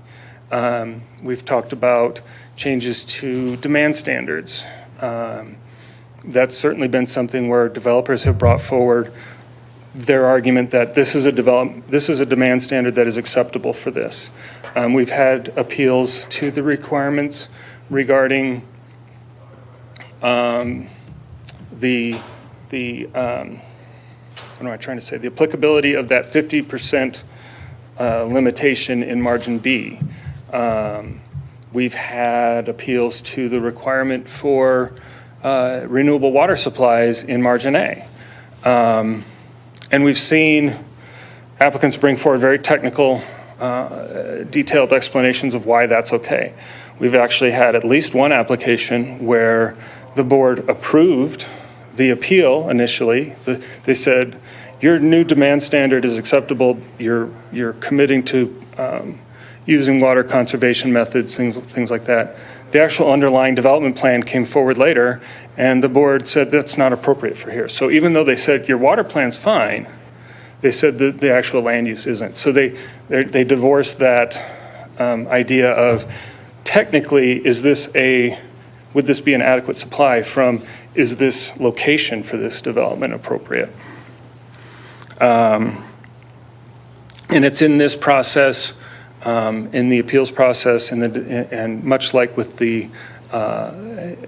We've talked about changes to demand standards. That's certainly been something where developers have brought forward their argument that this is a demand standard that is acceptable for this. We've had appeals to the requirements regarding what am I trying to say? The applicability of that 50% limitation in margin B. We've had appeals to the requirement for renewable water supplies in margin A. And we've seen applicants bring forward very technical, detailed explanations of why that's okay. We've actually had at least one application where the board approved the appeal initially. They said, your new demand standard is acceptable. You're committing to using water conservation methods, things like that. The actual underlying development plan came forward later, and the board said that's not appropriate for here. So even though they said your water plan's fine, they said that the actual land use isn't. So they divorced that idea of technically, would this be an adequate supply from, is this location for this development appropriate? And it's in this process, in the appeals process, and much like with the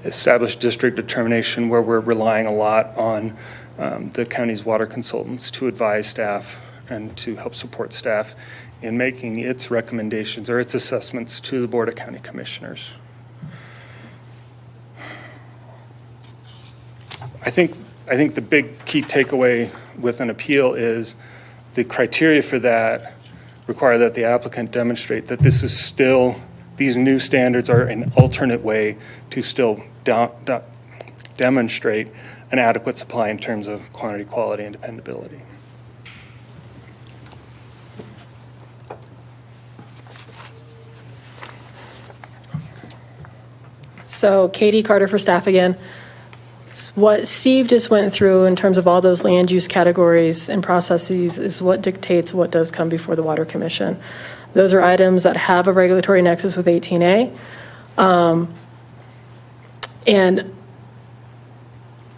established district determination, where we're relying a lot on the county's water consultants to advise staff and to help support staff in making its recommendations or its assessments to the Board of County Commissioners. I think the big key takeaway with an appeal is the criteria for that require that the applicant demonstrate that this is still, these new standards are an alternate way to still demonstrate an adequate supply in terms of quantity, quality, and dependability. So Katie Carter for staff again. What Steve just went through in terms of all those land use categories and processes is what dictates what does come before the Water Commission. Those are items that have a regulatory nexus with 18A. And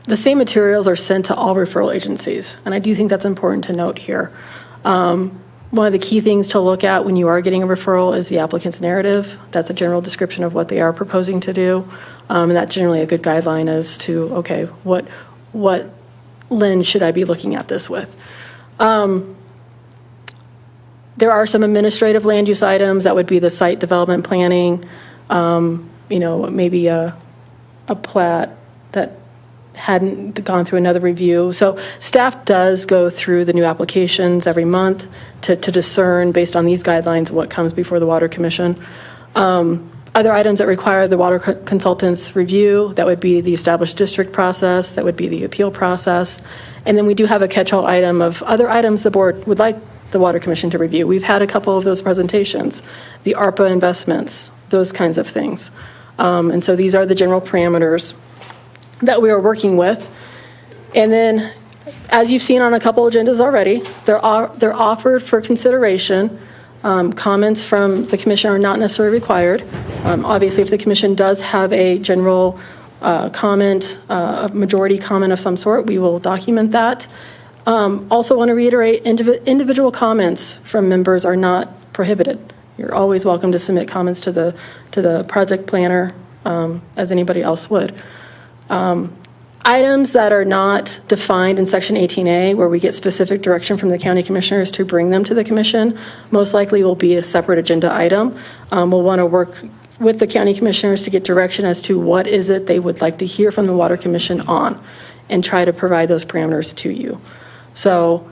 the same materials are sent to all referral agencies. And I do think that's important to note here. One of the key things to look at when you are getting a referral is the applicant's narrative. That's a general description of what they are proposing to do. And that's generally a good guideline as to, okay, what lens should I be looking at this with? There are some administrative land use items that would be the site development planning, maybe a plat that hadn't gone through another review. So staff does go through the new applications every month to discern, based on these guidelines, what comes before the Water Commission. Other items that require the water consultant's review, that would be the established district process, that would be the appeal process. And then we do have a catch-all item of other items the board would like the Water Commission to review. We've had a couple of those presentations, the ARPA investments, those kinds of things. And so these are the general parameters that we are working with. And then, as you've seen on a couple agendas already, they're offered for consideration. Comments from the commission are not necessarily required. Obviously, if the commission does have a general comment, a majority comment of some sort, we will document that. Also want to reiterate, individual comments from members are not prohibited. You're always welcome to submit comments to the project planner, as anybody else would. Items that are not defined in Section 18A, where we get specific direction from the county commissioners to bring them to the commission, most likely will be a separate agenda item. We'll want to work with the county commissioners to get direction as to what is it they would like to hear from the Water Commission on, and try to provide those parameters to you. So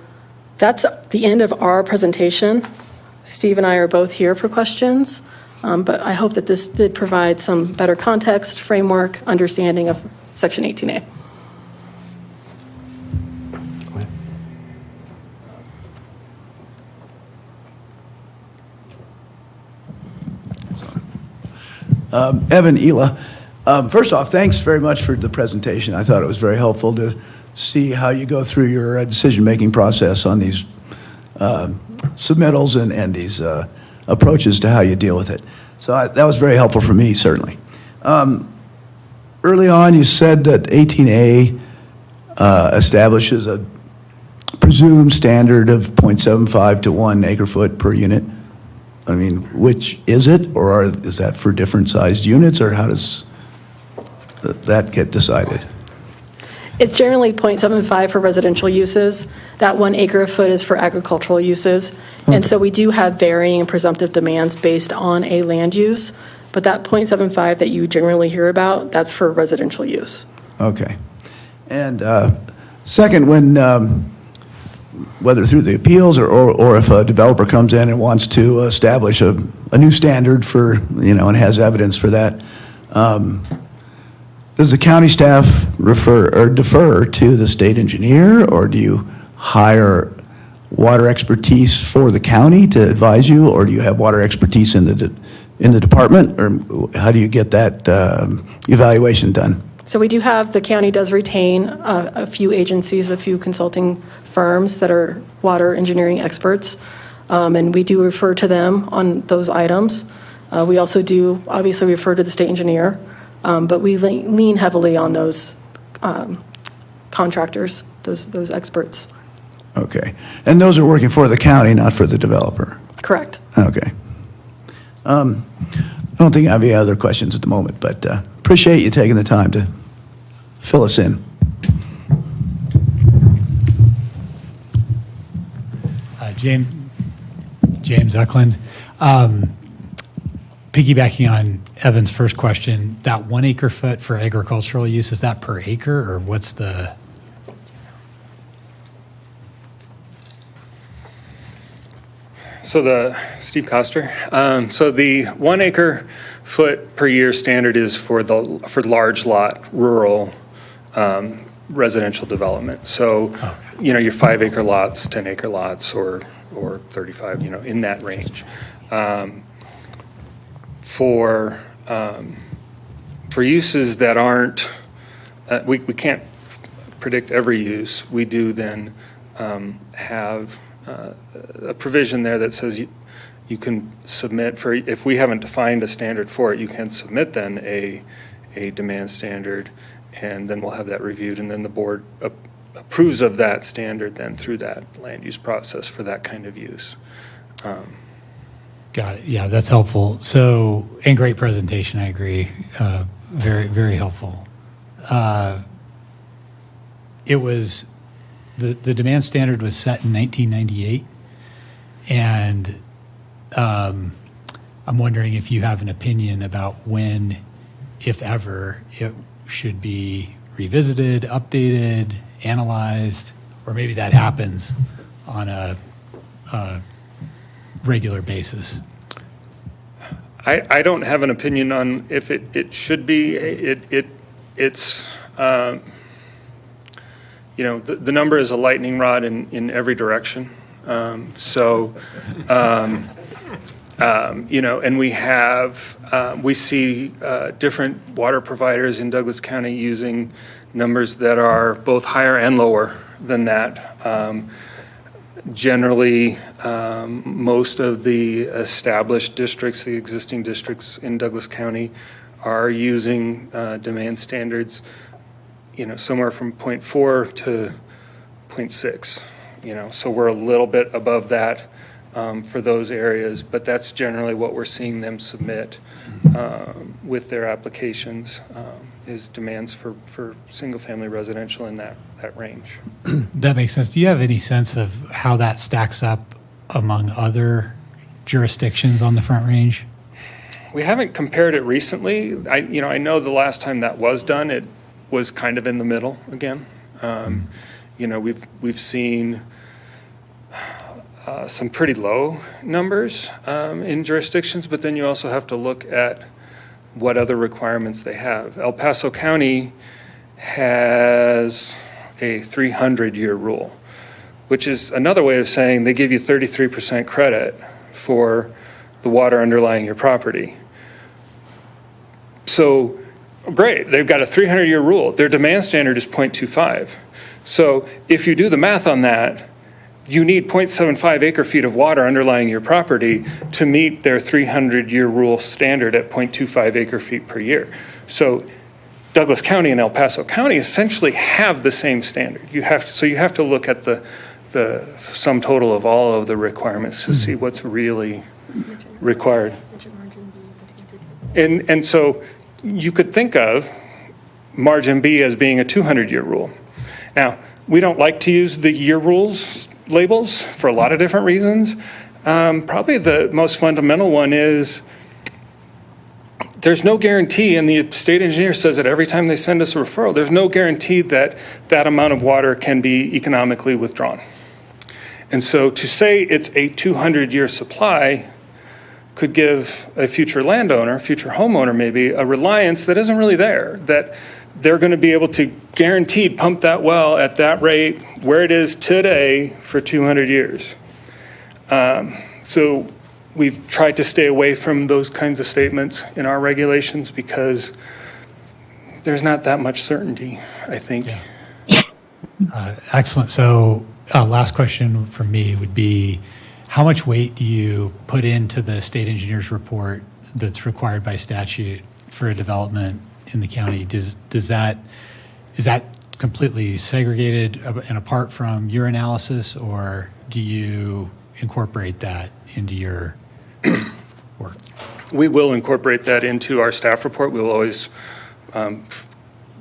that's the end of our presentation. Steve and I are both here for questions, but I hope that this did provide some better context, framework, understanding of Section 18A. Evan Ela. First off, thanks very much for the presentation. I thought it was very helpful to see how you go through your decision-making process on these submittals and these approaches to how you deal with it. So that was very helpful for me, certainly. Early on, you said that 18A establishes a presumed standard of 0.75 to 1 acre-foot per unit. I mean, which is it, or is that for different sized units, or how does that get decided? It's generally 0.75 for residential uses. That 1 acre foot is for agricultural uses. And so we do have varying and presumptive demands based on a land use, but that 0.75 that you generally hear about, that's for residential use. Okay. And second, when, whether through the appeals or if a developer comes in and wants to establish a new standard for, and has evidence for that, does the county staff refer or defer to the state engineer, or do you hire water expertise for the county to advise you, or do you have water expertise in the department, or how do you get that evaluation done? So we do have, the county does retain a few agencies, a few consulting firms that are water engineering experts, and we do refer to them on those items. We also do obviously refer to the state engineer, but we lean heavily on those contractors, those experts. Okay. And those are working for the county, not for the developer? Correct. Okay. I don't think I have any other questions at the moment, but appreciate you taking the time to fill us in. James Eklund. Piggybacking on Evan's first question, that 1 acre foot for agricultural use, is that per acre, or what's the? So Steve Coster. So the 1 acre foot per year standard is for large lot rural residential development. So, your 5 acre lots, 10 acre lots, or 35, in that range. For uses that aren't, we can't predict every use. We do then have a provision there that says you can submit for, if we haven't defined a standard for it, you can submit then a demand standard, and then we'll have that reviewed, and then the board approves of that standard then through that land use process for that kind of use. Got it. Yeah, that's helpful. So, and great presentation, I agree. Very, very helpful. It was, the demand standard was set in 1998, and I'm wondering if you have an opinion about when, if ever, it should be revisited, updated, analyzed, or maybe that happens on a regular basis. I don't have an opinion on if it should be. It's the number is a lightning rod in every direction. And we see different water providers in Douglas County using numbers that are both higher and lower than that. Generally, most of the established districts, the existing districts in Douglas County, are using demand standards, somewhere from 0.4 to 0.6. So we're a little bit above that for those areas, but that's generally what we're seeing them submit with their applications, is demands for single-family residential in that range. That makes sense. Do you have any sense of how that stacks up among other jurisdictions on the Front Range? We haven't compared it recently. I know the last time that was done, it was kind of in the middle again. We've seen some pretty low numbers in jurisdictions, but then you also have to look at what other requirements they have. El Paso County has a 300-year rule, which is another way of saying they give you 33% credit for the water underlying your property. So, great, they've got a 300-year rule. Their demand standard is 0.25. So if you do the math on that, you need 0.75 acre feet of water underlying your property to meet their 300-year rule standard at 0.25 acre feet per year. So Douglas County and El Paso County essentially have the same standard. You have to look at the sum total of all of the requirements to see what's really required. And so you could think of Margin B as being a 200-year rule. Now, we don't like to use the year rules labels for a lot of different reasons. Probably the most fundamental one is there's no guarantee, and the state engineer says it every time they send us a referral, there's no guarantee that that amount of water can be economically withdrawn. And so to say it's a 200-year supply could give a future landowner, future homeowner maybe, a reliance that isn't really there, that they're going to be able to guaranteed pump that well at that rate where it is today for 200 years. So we've tried to stay away from those kinds of statements in our regulations because there's not that much certainty, I think. Excellent. So last question from me would be, how much weight do you put into the state engineer's report that's required by statute for a development in the county? Is that completely segregated and apart from your analysis, or do you incorporate that into your work? We will incorporate that into our staff report. We will always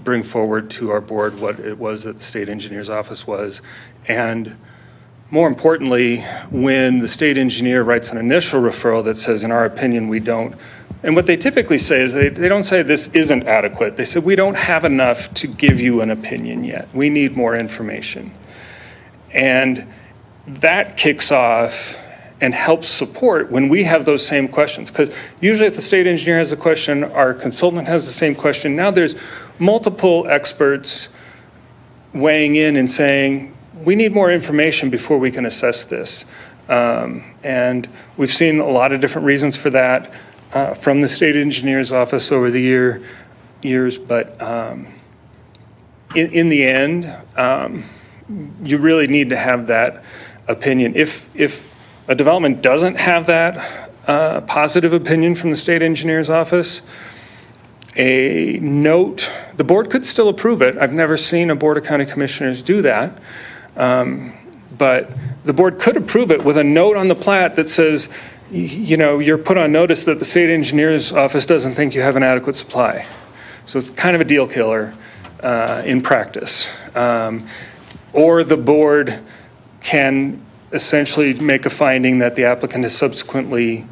bring forward to our board what it was that the state engineer's office was. And more importantly, when the state engineer writes an initial referral that says, in our opinion, we don't, and what they typically say is they don't say this isn't adequate. They say, we don't have enough to give you an opinion yet. We need more information. And that kicks off and helps support when we have those same questions. Because usually if the state engineer has a question, our consultant has the same question. Now there's multiple experts weighing in and saying, we need more information before we can assess this. And we've seen a lot of different reasons for that from the state engineer's office over the years. But in the end, you really need to have that opinion. If a development doesn't have that positive opinion from the state engineer's office, a note, the board could still approve it. I've never seen a board of county commissioners do that. But the board could approve it with a note on the plat that says, you know, you're put on notice that the state engineer's office doesn't think you have an adequate supply. So it's kind of a deal killer in practice. Or the board can essentially make a finding that the applicant has subsequently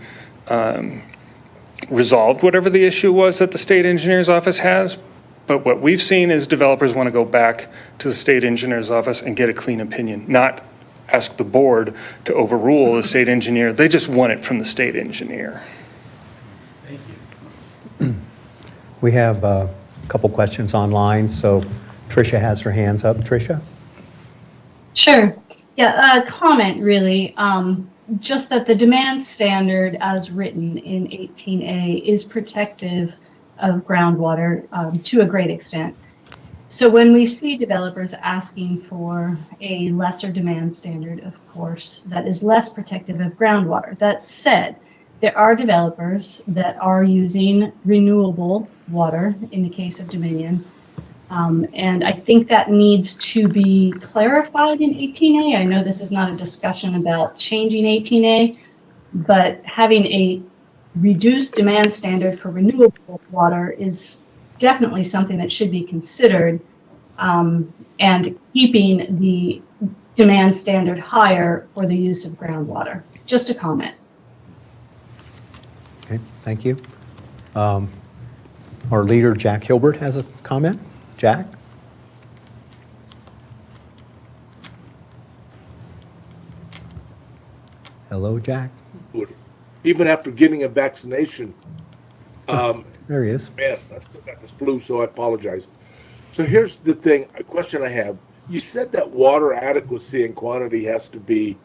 resolved whatever the issue was that the state engineer's office has. But what we've seen is developers want to go back to the state engineer's office and get a clean opinion, not ask the board to overrule the state engineer. They just want it from the state engineer. Thank you. We have a couple questions online, so Tricia has her hands up. Tricia? Sure. Yeah, a comment really. Just that the demand standard as written in 18A is protective of groundwater to a great extent. So when we see developers asking for a lesser demand standard, of course, that is less protective of groundwater. That said, there are developers that are using renewable water in the case of Dominion. And I think that needs to be clarified in 18A. I know this is not a discussion about changing 18A, but having a reduced demand standard for renewable water is definitely something that should be considered, and keeping the demand standard higher for the use of groundwater. Just a comment. Okay, thank you. Our leader, Jack Hilbert, has a comment. Jack? Hello, Jack. Even after getting a vaccination. There he is. Man, I still got this flu, so I apologize. So here's the thing, a question I have. You said that water adequacy and quantity has to be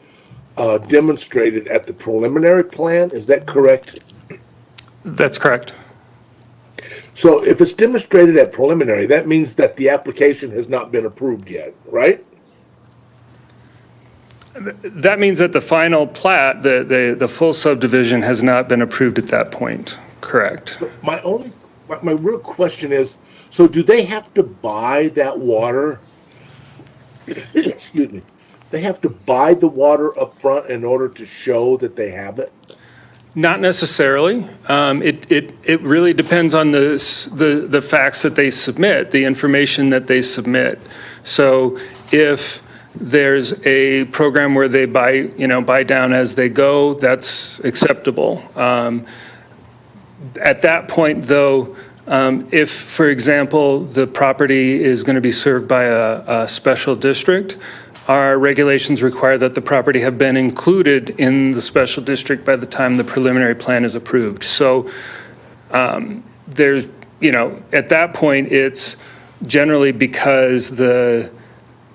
demonstrated at the preliminary plan. Is that correct? That's correct. So if it's demonstrated at preliminary, that means that the application has not been approved yet, right? That means that the final plat, the full subdivision has not been approved at that point, correct? My real question is, so do they have to buy that water? Excuse me. They have to buy the water up front in order to show that they have it? Not necessarily. It really depends on the facts that they submit, the information that they submit. So if there's a program where they buy down as they go, that's acceptable. At that point, though, if, for example, the property is going to be served by a special district, our regulations require that the property have been included in the special district by the time the preliminary plan is approved. So there's, at that point, it's generally because the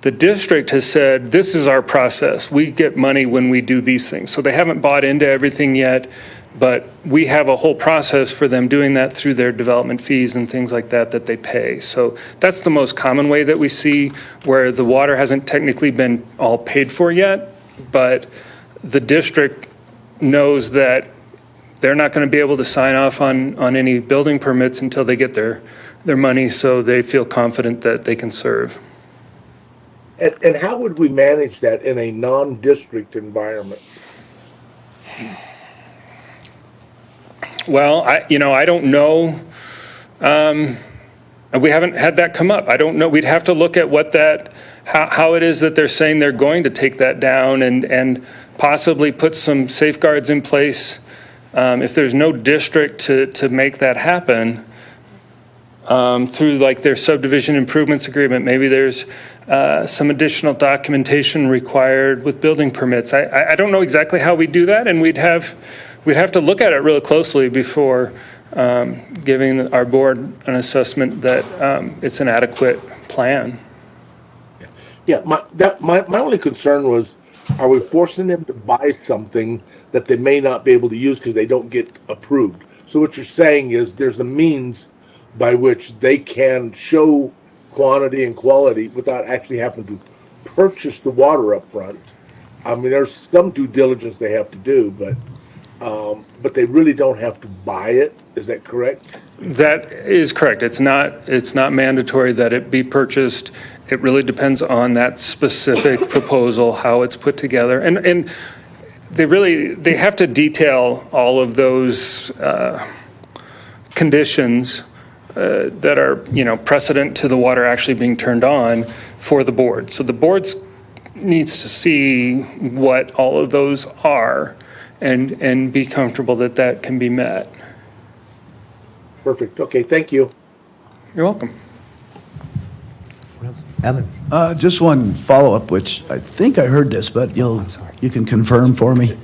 district has said, this is our process. We get money when we do these things. So they haven't bought into everything yet, but we have a whole process for them doing that through their development fees and things like that that they pay. So that's the most common way that we see where the water hasn't technically been all paid for yet, but the district knows that they're not going to be able to sign off on any building permits until they get their money, so they feel confident that they can serve. And how would we manage that in a non-district environment? Well, I don't know. We haven't had that come up. I don't know. We'd have to look at how it is that they're saying they're going to take that down and possibly put some safeguards in place. If there's no district to make that happen, through like their subdivision improvements agreement, maybe there's some additional documentation required with building permits. I don't know exactly how we do that, and we'd have to look at it really closely before giving our board an assessment that it's an adequate plan. Yeah, my only concern was, are we forcing them to buy something that they may not be able to use because they don't get approved? So what you're saying is there's a means by which they can show quantity and quality without actually having to purchase the water up front. I mean, there's some due diligence they have to do, but they really don't have to buy it. Is that correct? That is correct. It's not mandatory that it be purchased. It really depends on that specific proposal, how it's put together. And they have to detail all of those conditions that are, precedent to the water actually being turned on for the board. So the board needs to see what all of those are and be comfortable that that can be met. Perfect. Okay, thank you. You're welcome. Evan? Just one follow-up, which I think I heard this, but you can confirm for me.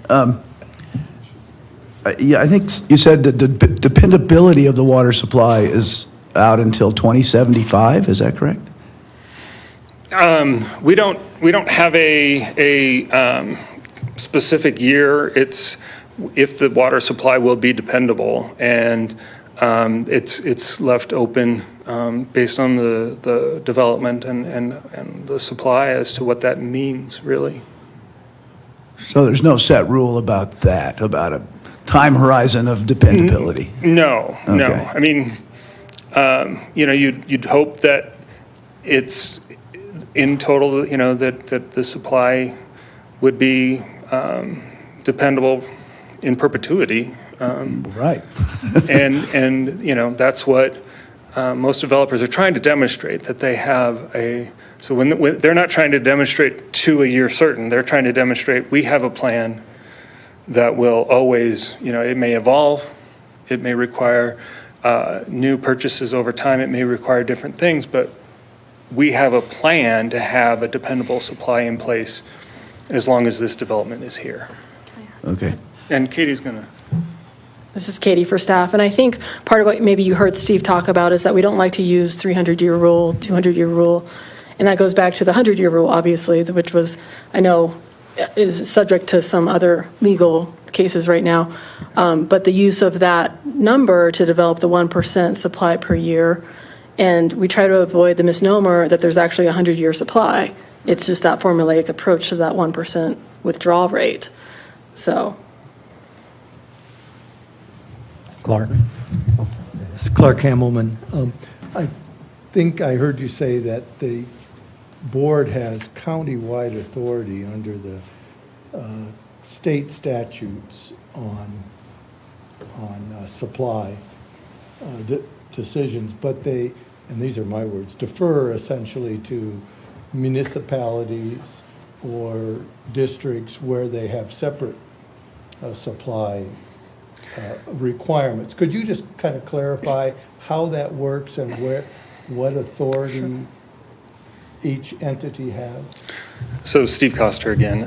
Yeah, I think you said that the dependability of the water supply is out until 2075. Is that correct? We don't have a specific year. It's if the water supply will be dependable, and it's left open based on the development and the supply as to what that means, really. So there's no set rule about that, about a time horizon of dependability? No. Okay. I mean, you'd hope that it's in total, that the supply would be dependable in perpetuity. Right. and that's what most developers are trying to demonstrate, that they have so when they're not trying to demonstrate to a year certain, they're trying to demonstrate we have a plan that will always, it may evolve, it may require new purchases over time, it may require different things, but we have a plan to have a dependable supply in place as long as this development is here. Okay. And Katie's gonna. This is Katie for staff, and I think part of what maybe you heard Steve talk about is that we don't like to use 300-year rule, 200-year rule, and that goes back to the 100-year rule, obviously, which was, I know, is subject to some other legal cases right now, but the use of that number to develop the 1% supply per year, and we try to avoid the misnomer that there's actually a 100-year supply. It's just that formulaic approach to that 1% withdrawal rate. So. Clark. It's Clark Hamelman. I think I heard you say that the board has county-wide authority under the state statutes on supply decisions, but they, and these are my words, defer essentially to municipalities or districts where they have separate supply requirements. Could you just kind of clarify how that works and what authority each entity has? So Steve Coster again.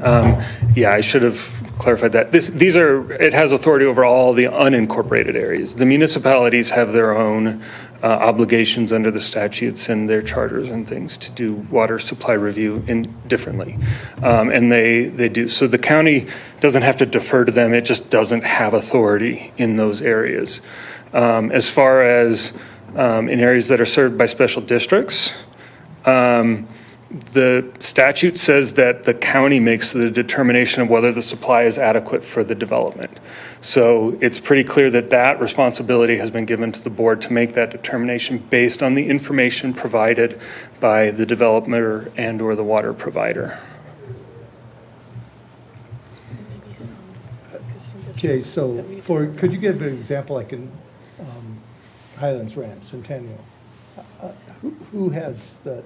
Yeah, I should have clarified that. It has authority over all the unincorporated areas. The municipalities have their own obligations under the statutes and their charters and things to do water supply review differently. And they do. So the county doesn't have to defer to them. It just doesn't have authority in those areas. As far as in areas that are served by special districts, the statute says that the county makes the determination of whether the supply is adequate for the development. So it's pretty clear that that responsibility has been given to the board to make that determination based on the information provided by the developer and/or the water provider. Okay, so could you give an example, like in Highlands Ranch, Centennial? Who has that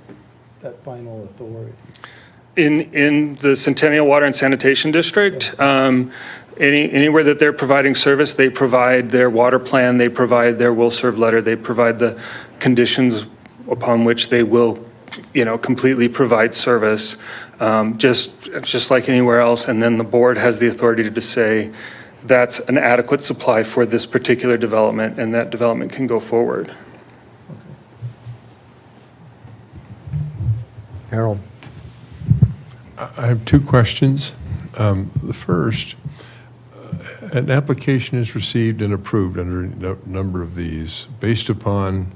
final authority? In the Centennial Water and Sanitation District, anywhere that they're providing service, they provide their water plan, they provide their will serve letter, they provide the conditions upon which they will, completely provide service, just like anywhere else. And then the board has the authority to say that's an adequate supply for this particular development, and that development can go forward. Harold. I have two questions. The first, an application is received and approved under a number of these based upon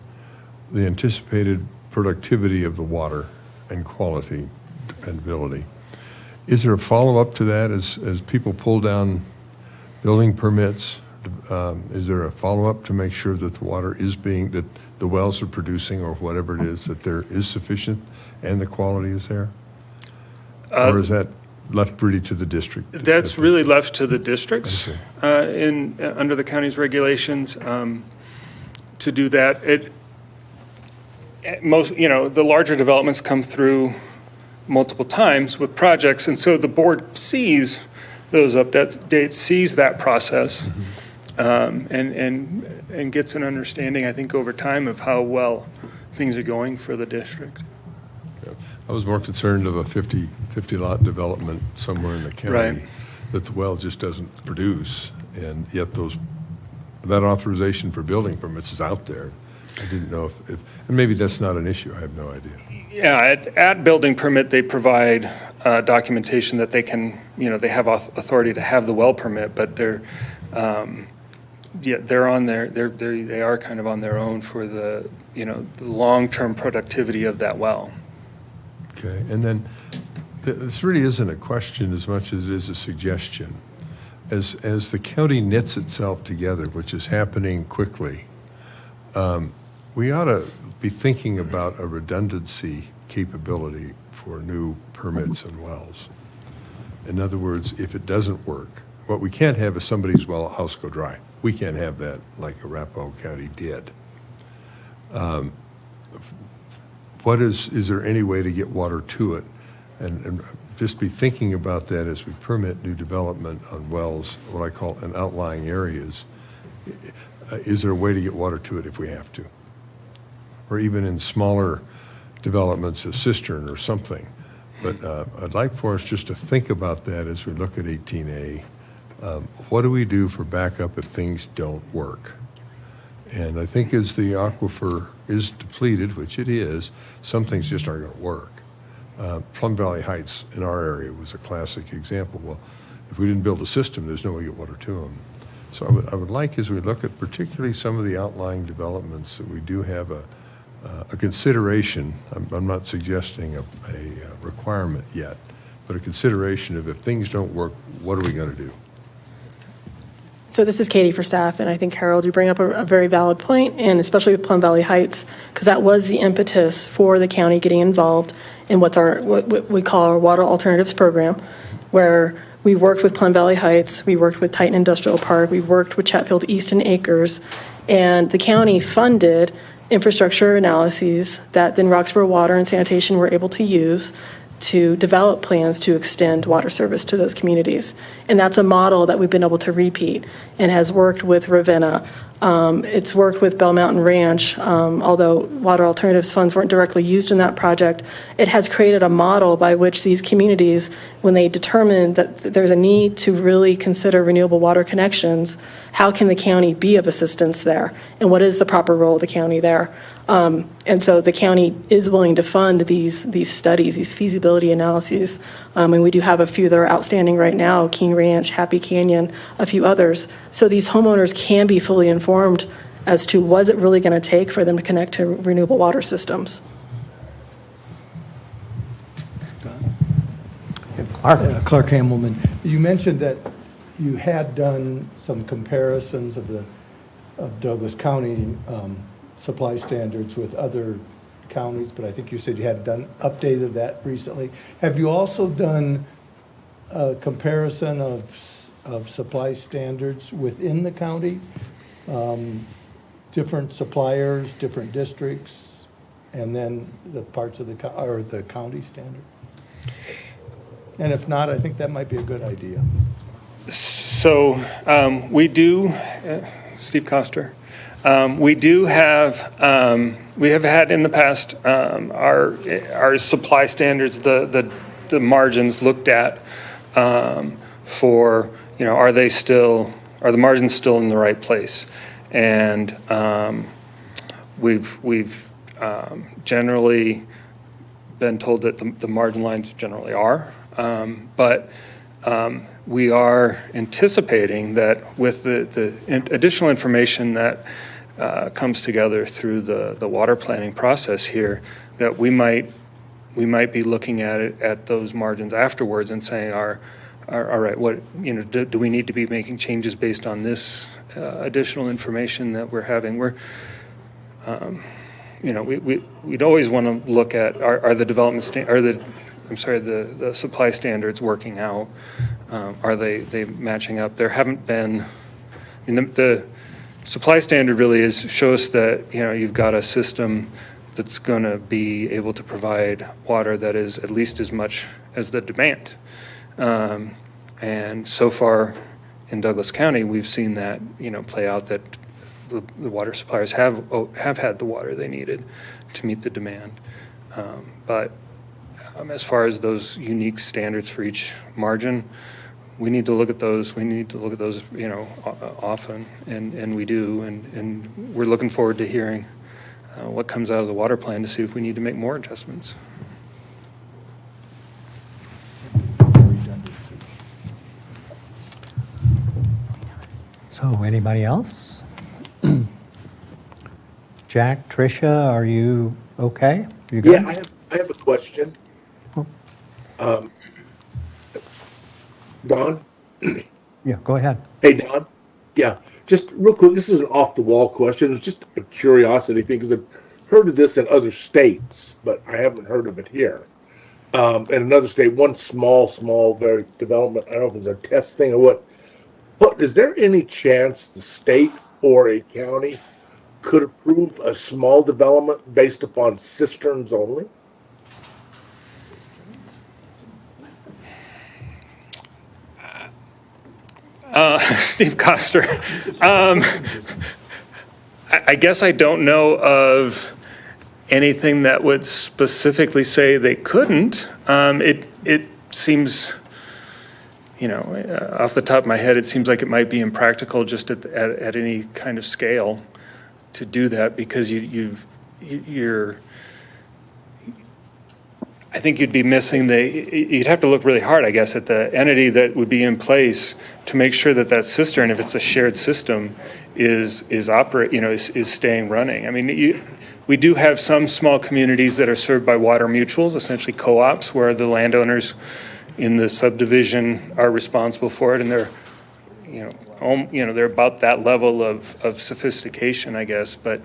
the anticipated productivity of the water and quality, dependability. Is there a follow-up to that as people pull down building permits? Is there a follow-up to make sure that the water is that the wells are producing, or whatever it is, that there is sufficient and the quality is there? Or is that left really to the district? That's really left to the districts under the county's regulations to do that. The larger developments come through multiple times with projects, and so the board sees those updates, sees that process, and gets an understanding, I think, over time of how well things are going for the district. I was more concerned of a 50 lot development somewhere in the county, Right. that the well just doesn't produce, and yet that authorization for building permits is out there. I didn't know if and maybe that's not an issue, I have no idea. Yeah, at building permit, they provide documentation that they can, they have authority to have the well permit, but they're on they are kind of on their own for the long-term productivity of that well. Okay, and then this really isn't a question as much as it is a suggestion. As the county knits itself together, which is happening quickly, we ought to be thinking about a redundancy capability for new permits and wells. In other words, if it doesn't work, what we can't have is somebody's house go dry. We can't have that like Arapahoe County did. Is there any way to get water to it? And just be thinking about that as we permit new development on wells, what I call in outlying areas. Is there a way to get water to it if we have to? Or even in smaller developments, a cistern or something. But I'd like for us just to think about that as we look at 18A. What do we do for backup if things don't work? And I think as the aquifer is depleted, which it is, some things just aren't going to work. Plum Valley Heights in our area was a classic example. Well, if we didn't build a system, there's no way to get water to them. So I would like, as we look at particularly some of the outlying developments, that we do have a consideration. I'm not suggesting a requirement yet, but a consideration of if things don't work, what are we going to do? So this is Katie for staff, and I think, Harold, you bring up a very valid point, and especially with Plum Valley Heights, because that was the impetus for the county getting involved in what we call our Water Alternatives Program, where we worked with Plum Valley Heights, we worked with Titan Industrial Park, we worked with Chatfield East and Acres, and the county funded infrastructure analyses that then Roxborough Water and Sanitation were able to use to develop plans to extend water service to those communities. And that's a model that we've been able to repeat and has worked with Ravenna. It's worked with Bell Mountain Ranch, although Water Alternatives funds weren't directly used in that project. It has created a model by which these communities, when they determine that there's a need to really consider renewable water connections, how can the county be of assistance there? And what is the proper role of the county there? And so the county is willing to fund these studies, these feasibility analyses. And we do have a few that are outstanding right now, Keene Ranch, Happy Canyon, a few others. So these homeowners can be fully informed as to what is it really going to take for them to connect to renewable water systems. Clark Hamelman, you mentioned that you had done some comparisons of Douglas County supply standards with other counties, but I think you said you had updated that recently. Have you also done a comparison of supply standards within the county? Different suppliers, different districts, and then the parts of the county standard? And if not, I think that might be a good idea. So we do, Steve Koster, we do have, we have had in the past our supply standards, the margins looked at for, are the margins still in the right place? And we've generally been told that the margin lines generally are. But we are anticipating that with the additional information that comes together through the water planning process here, that we might be looking at those margins afterwards and saying, all right, what do we need to be making changes based on this additional information that we're having? We'd always want to look at are the the supply standards working out? Are they matching up? There haven't been. The supply standard really shows that you've got a system that's going to be able to provide water that is at least as much as the demand. And so far in Douglas County, we've seen that play out, that the water suppliers have had the water they needed to meet the demand. But as far as those unique standards for each margin, we need to look at those. We need to look at those, often, and we do. And we're looking forward to hearing what comes out of the water plan to see if we need to make more adjustments. So, anybody else? Jack, Tricia, are you okay? You good? Yeah, I have a question. Don? Yeah, go ahead. Hey, Don? Yeah, just real quick, this is an off-the-wall question. It's just a curiosity thing, because I've heard of this in other states, but I haven't heard of it here. In another state, one small, very development, I don't know if it's a test thing or what. But is there any chance the state or a county could approve a small development based upon cisterns only? Steve Koster. I guess I don't know of anything that would specifically say they couldn't. It seems, off the top of my head, it seems like it might be impractical just at any kind of scale to do that, because you're. I think you'd be missing you'd have to look really hard, I guess, at the entity that would be in place to make sure that cistern, if it's a shared system, is staying running. I mean, we do have some small communities that are served by water mutuals, essentially co-ops, where the landowners in the subdivision are responsible for it, and they're, they're about that level of sophistication, I guess. But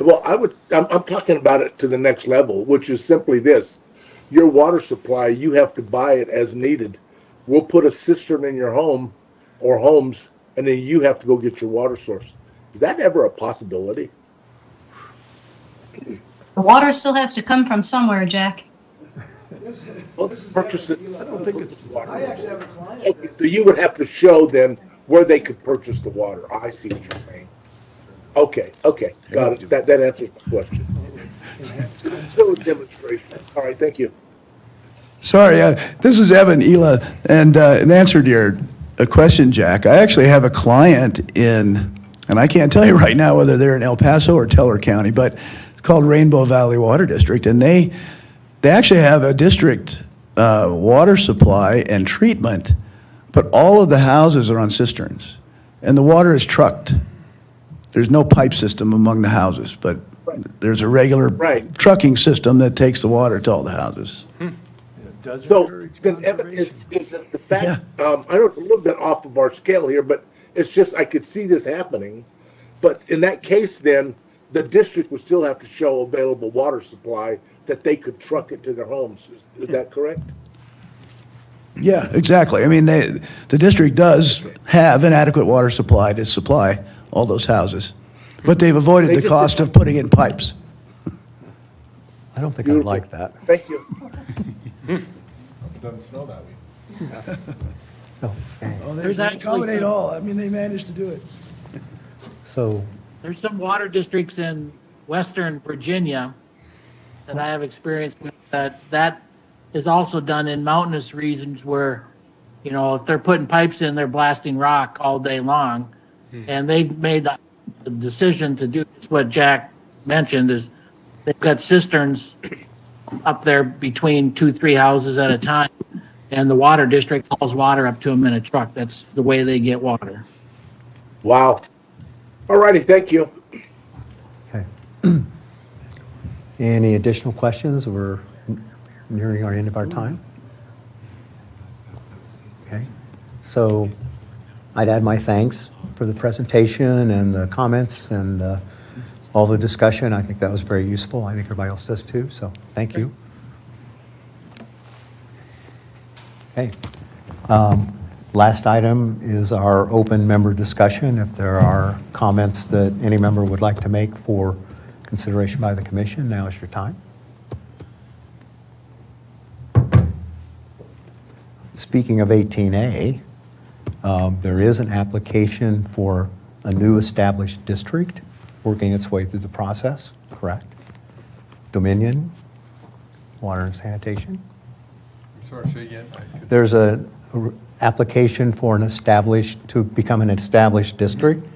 Well, I'm talking about it to the next level, which is simply this. Your water supply, you have to buy it as needed. We'll put a cistern in your home or homes and then you have to go get your water source. Is that ever a possibility? The water still has to come from somewhere, Jack. Well, purchase it. I don't think it's water. I actually have a client. Okay, so you would have to show them where they could purchase the water. I see what you're saying. Okay, got it. That answers my question. Still a demonstration. All right, thank you. Sorry, this is Evan Ela, and in answer to your question, Jack, I actually have a client in, and I can't tell you right now whether they're in El Paso or Teller County, but it's called Rainbow Valley Water District, and they actually have a district water supply and treatment, but all of the houses are on cisterns, and the water is trucked. There's no pipe system among the houses, but there's a regular trucking system that takes the water to all the houses. So, then, Evan, is it the fact, I know it's a little bit off of our scale here, but it's just, I could see this happening. But in that case, then, the district would still have to show available water supply that they could truck it to their homes. Is that correct? Yeah, exactly. I mean, the district does have an adequate water supply to supply all those houses, but they've avoided the cost of putting in pipes. I don't think I'd like that. Thank you. Doesn't snow that week. Oh, they accommodate all. I mean, they managed to do it. So, There's some water districts in western Virginia that I have experience with that is also done in mountainous regions where, you know, if they're putting pipes in, they're blasting rock all day long. And they made the decision to do what Jack mentioned is they've got cisterns up there between 2-3 houses at a time. And the water district hauls water up to them in a truck. That's the way they get water. Wow. All righty, thank you. okay. Any additional questions? We're nearing our end of our time. Okay. So I'd add my thanks for the presentation and the comments and all the discussion. I think that was very useful. I think everybody else does too, so thank you. Okay. Last item is our open member discussion. If there are comments that any member would like to make for consideration by the commission, now is your time. Speaking of 18A, there is an application for a new established district working its way through the process, correct? Dominion, Water and Sanitation. I'm sorry, say again. There's a application for to become an established district,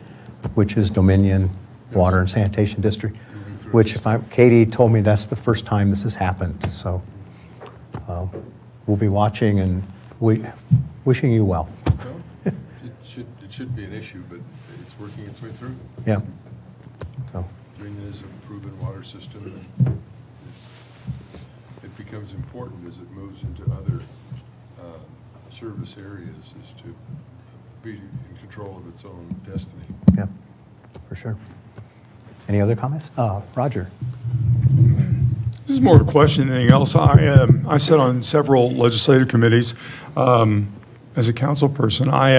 which is Dominion Water and Sanitation District, which Katie told me that's the first time this has happened. So we'll be watching and wishing you well. It should be an issue, but it's working its way through. Yeah. So. Dominion is a proven water system, and it becomes important as it moves into other service areas, is to be in control of its own destiny. Yeah, for sure. Any other comments? Roger. This is more of a question than anything else. I sit on several legislative committees. As a council person, I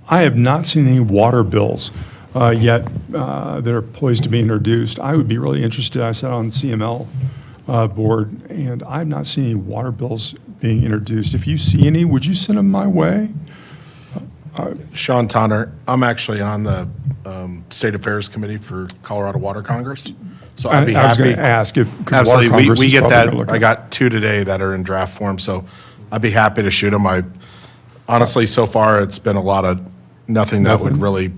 have not seen any water bills yet that are poised to be introduced. I would be really interested. I sat on the CML board, and I have not seen any water bills being introduced. If you see any, would you send them my way? Sean Tonner, I'm actually on the State Affairs Committee for Colorado Water Congress. So I'd be happy. I was going to ask if absolutely we get that. I got 2 today that are in draft form, so I'd be happy to shoot them. Honestly, so far it's been a lot of nothing that would really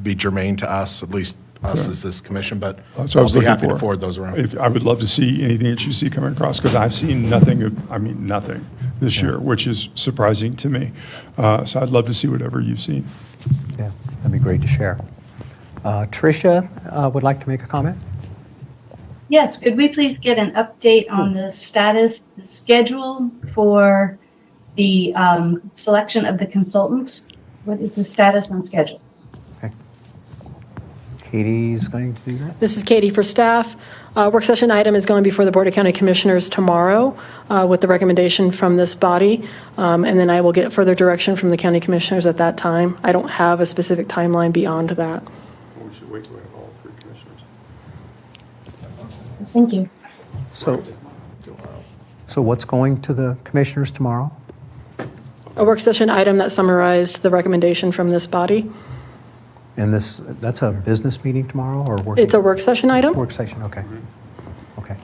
be germane to us, at least us as this commission. But I'll be happy to forward those around. I would love to see anything that you see coming across, because I've seen nothing nothing this year, which is surprising to me. So I'd love to see whatever you've seen. Yeah, that'd be great to share. Tricia would like to make a comment. Yes, could we please get an update on the status, the schedule for the selection of the consultant? What is the status and schedule? Katie's going to do that? This is Katie for staff. Work session item is going before the Board of County Commissioners tomorrow with the recommendation from this body, and then I will get further direction from the county commissioners at that time. I don't have a specific timeline beyond that. We should wait till we have all three commissioners. Thank you. So what's going to the commissioners tomorrow? A work session item that summarized the recommendation from this body. And that's a business meeting tomorrow or work? It's a work session item. Work session, okay. Okay.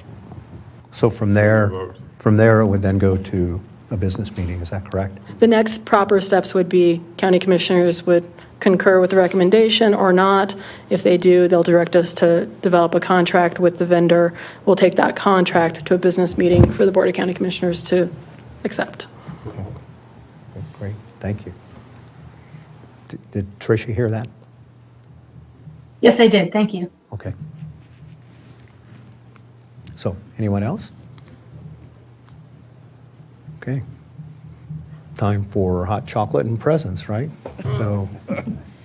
So from there, it would then go to a business meeting, is that correct? The next proper steps would be county commissioners would concur with the recommendation or not. If they do, they'll direct us to develop a contract with the vendor. We'll take that contract to a business meeting for the Board of County Commissioners to accept. Great, thank you. Did Tricia hear that? Yes, I did. Thank you. Okay. So, anyone else? Okay. Time for hot chocolate and presents, right? So,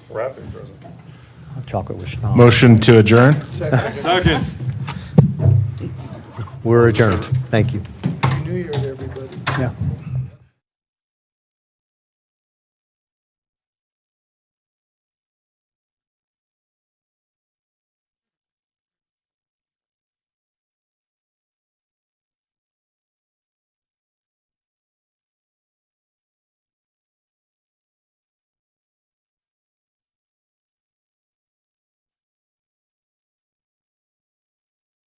Wrapping present. hot chocolate with schnapps. Motion to adjourn? Second. We're adjourned. Thank you.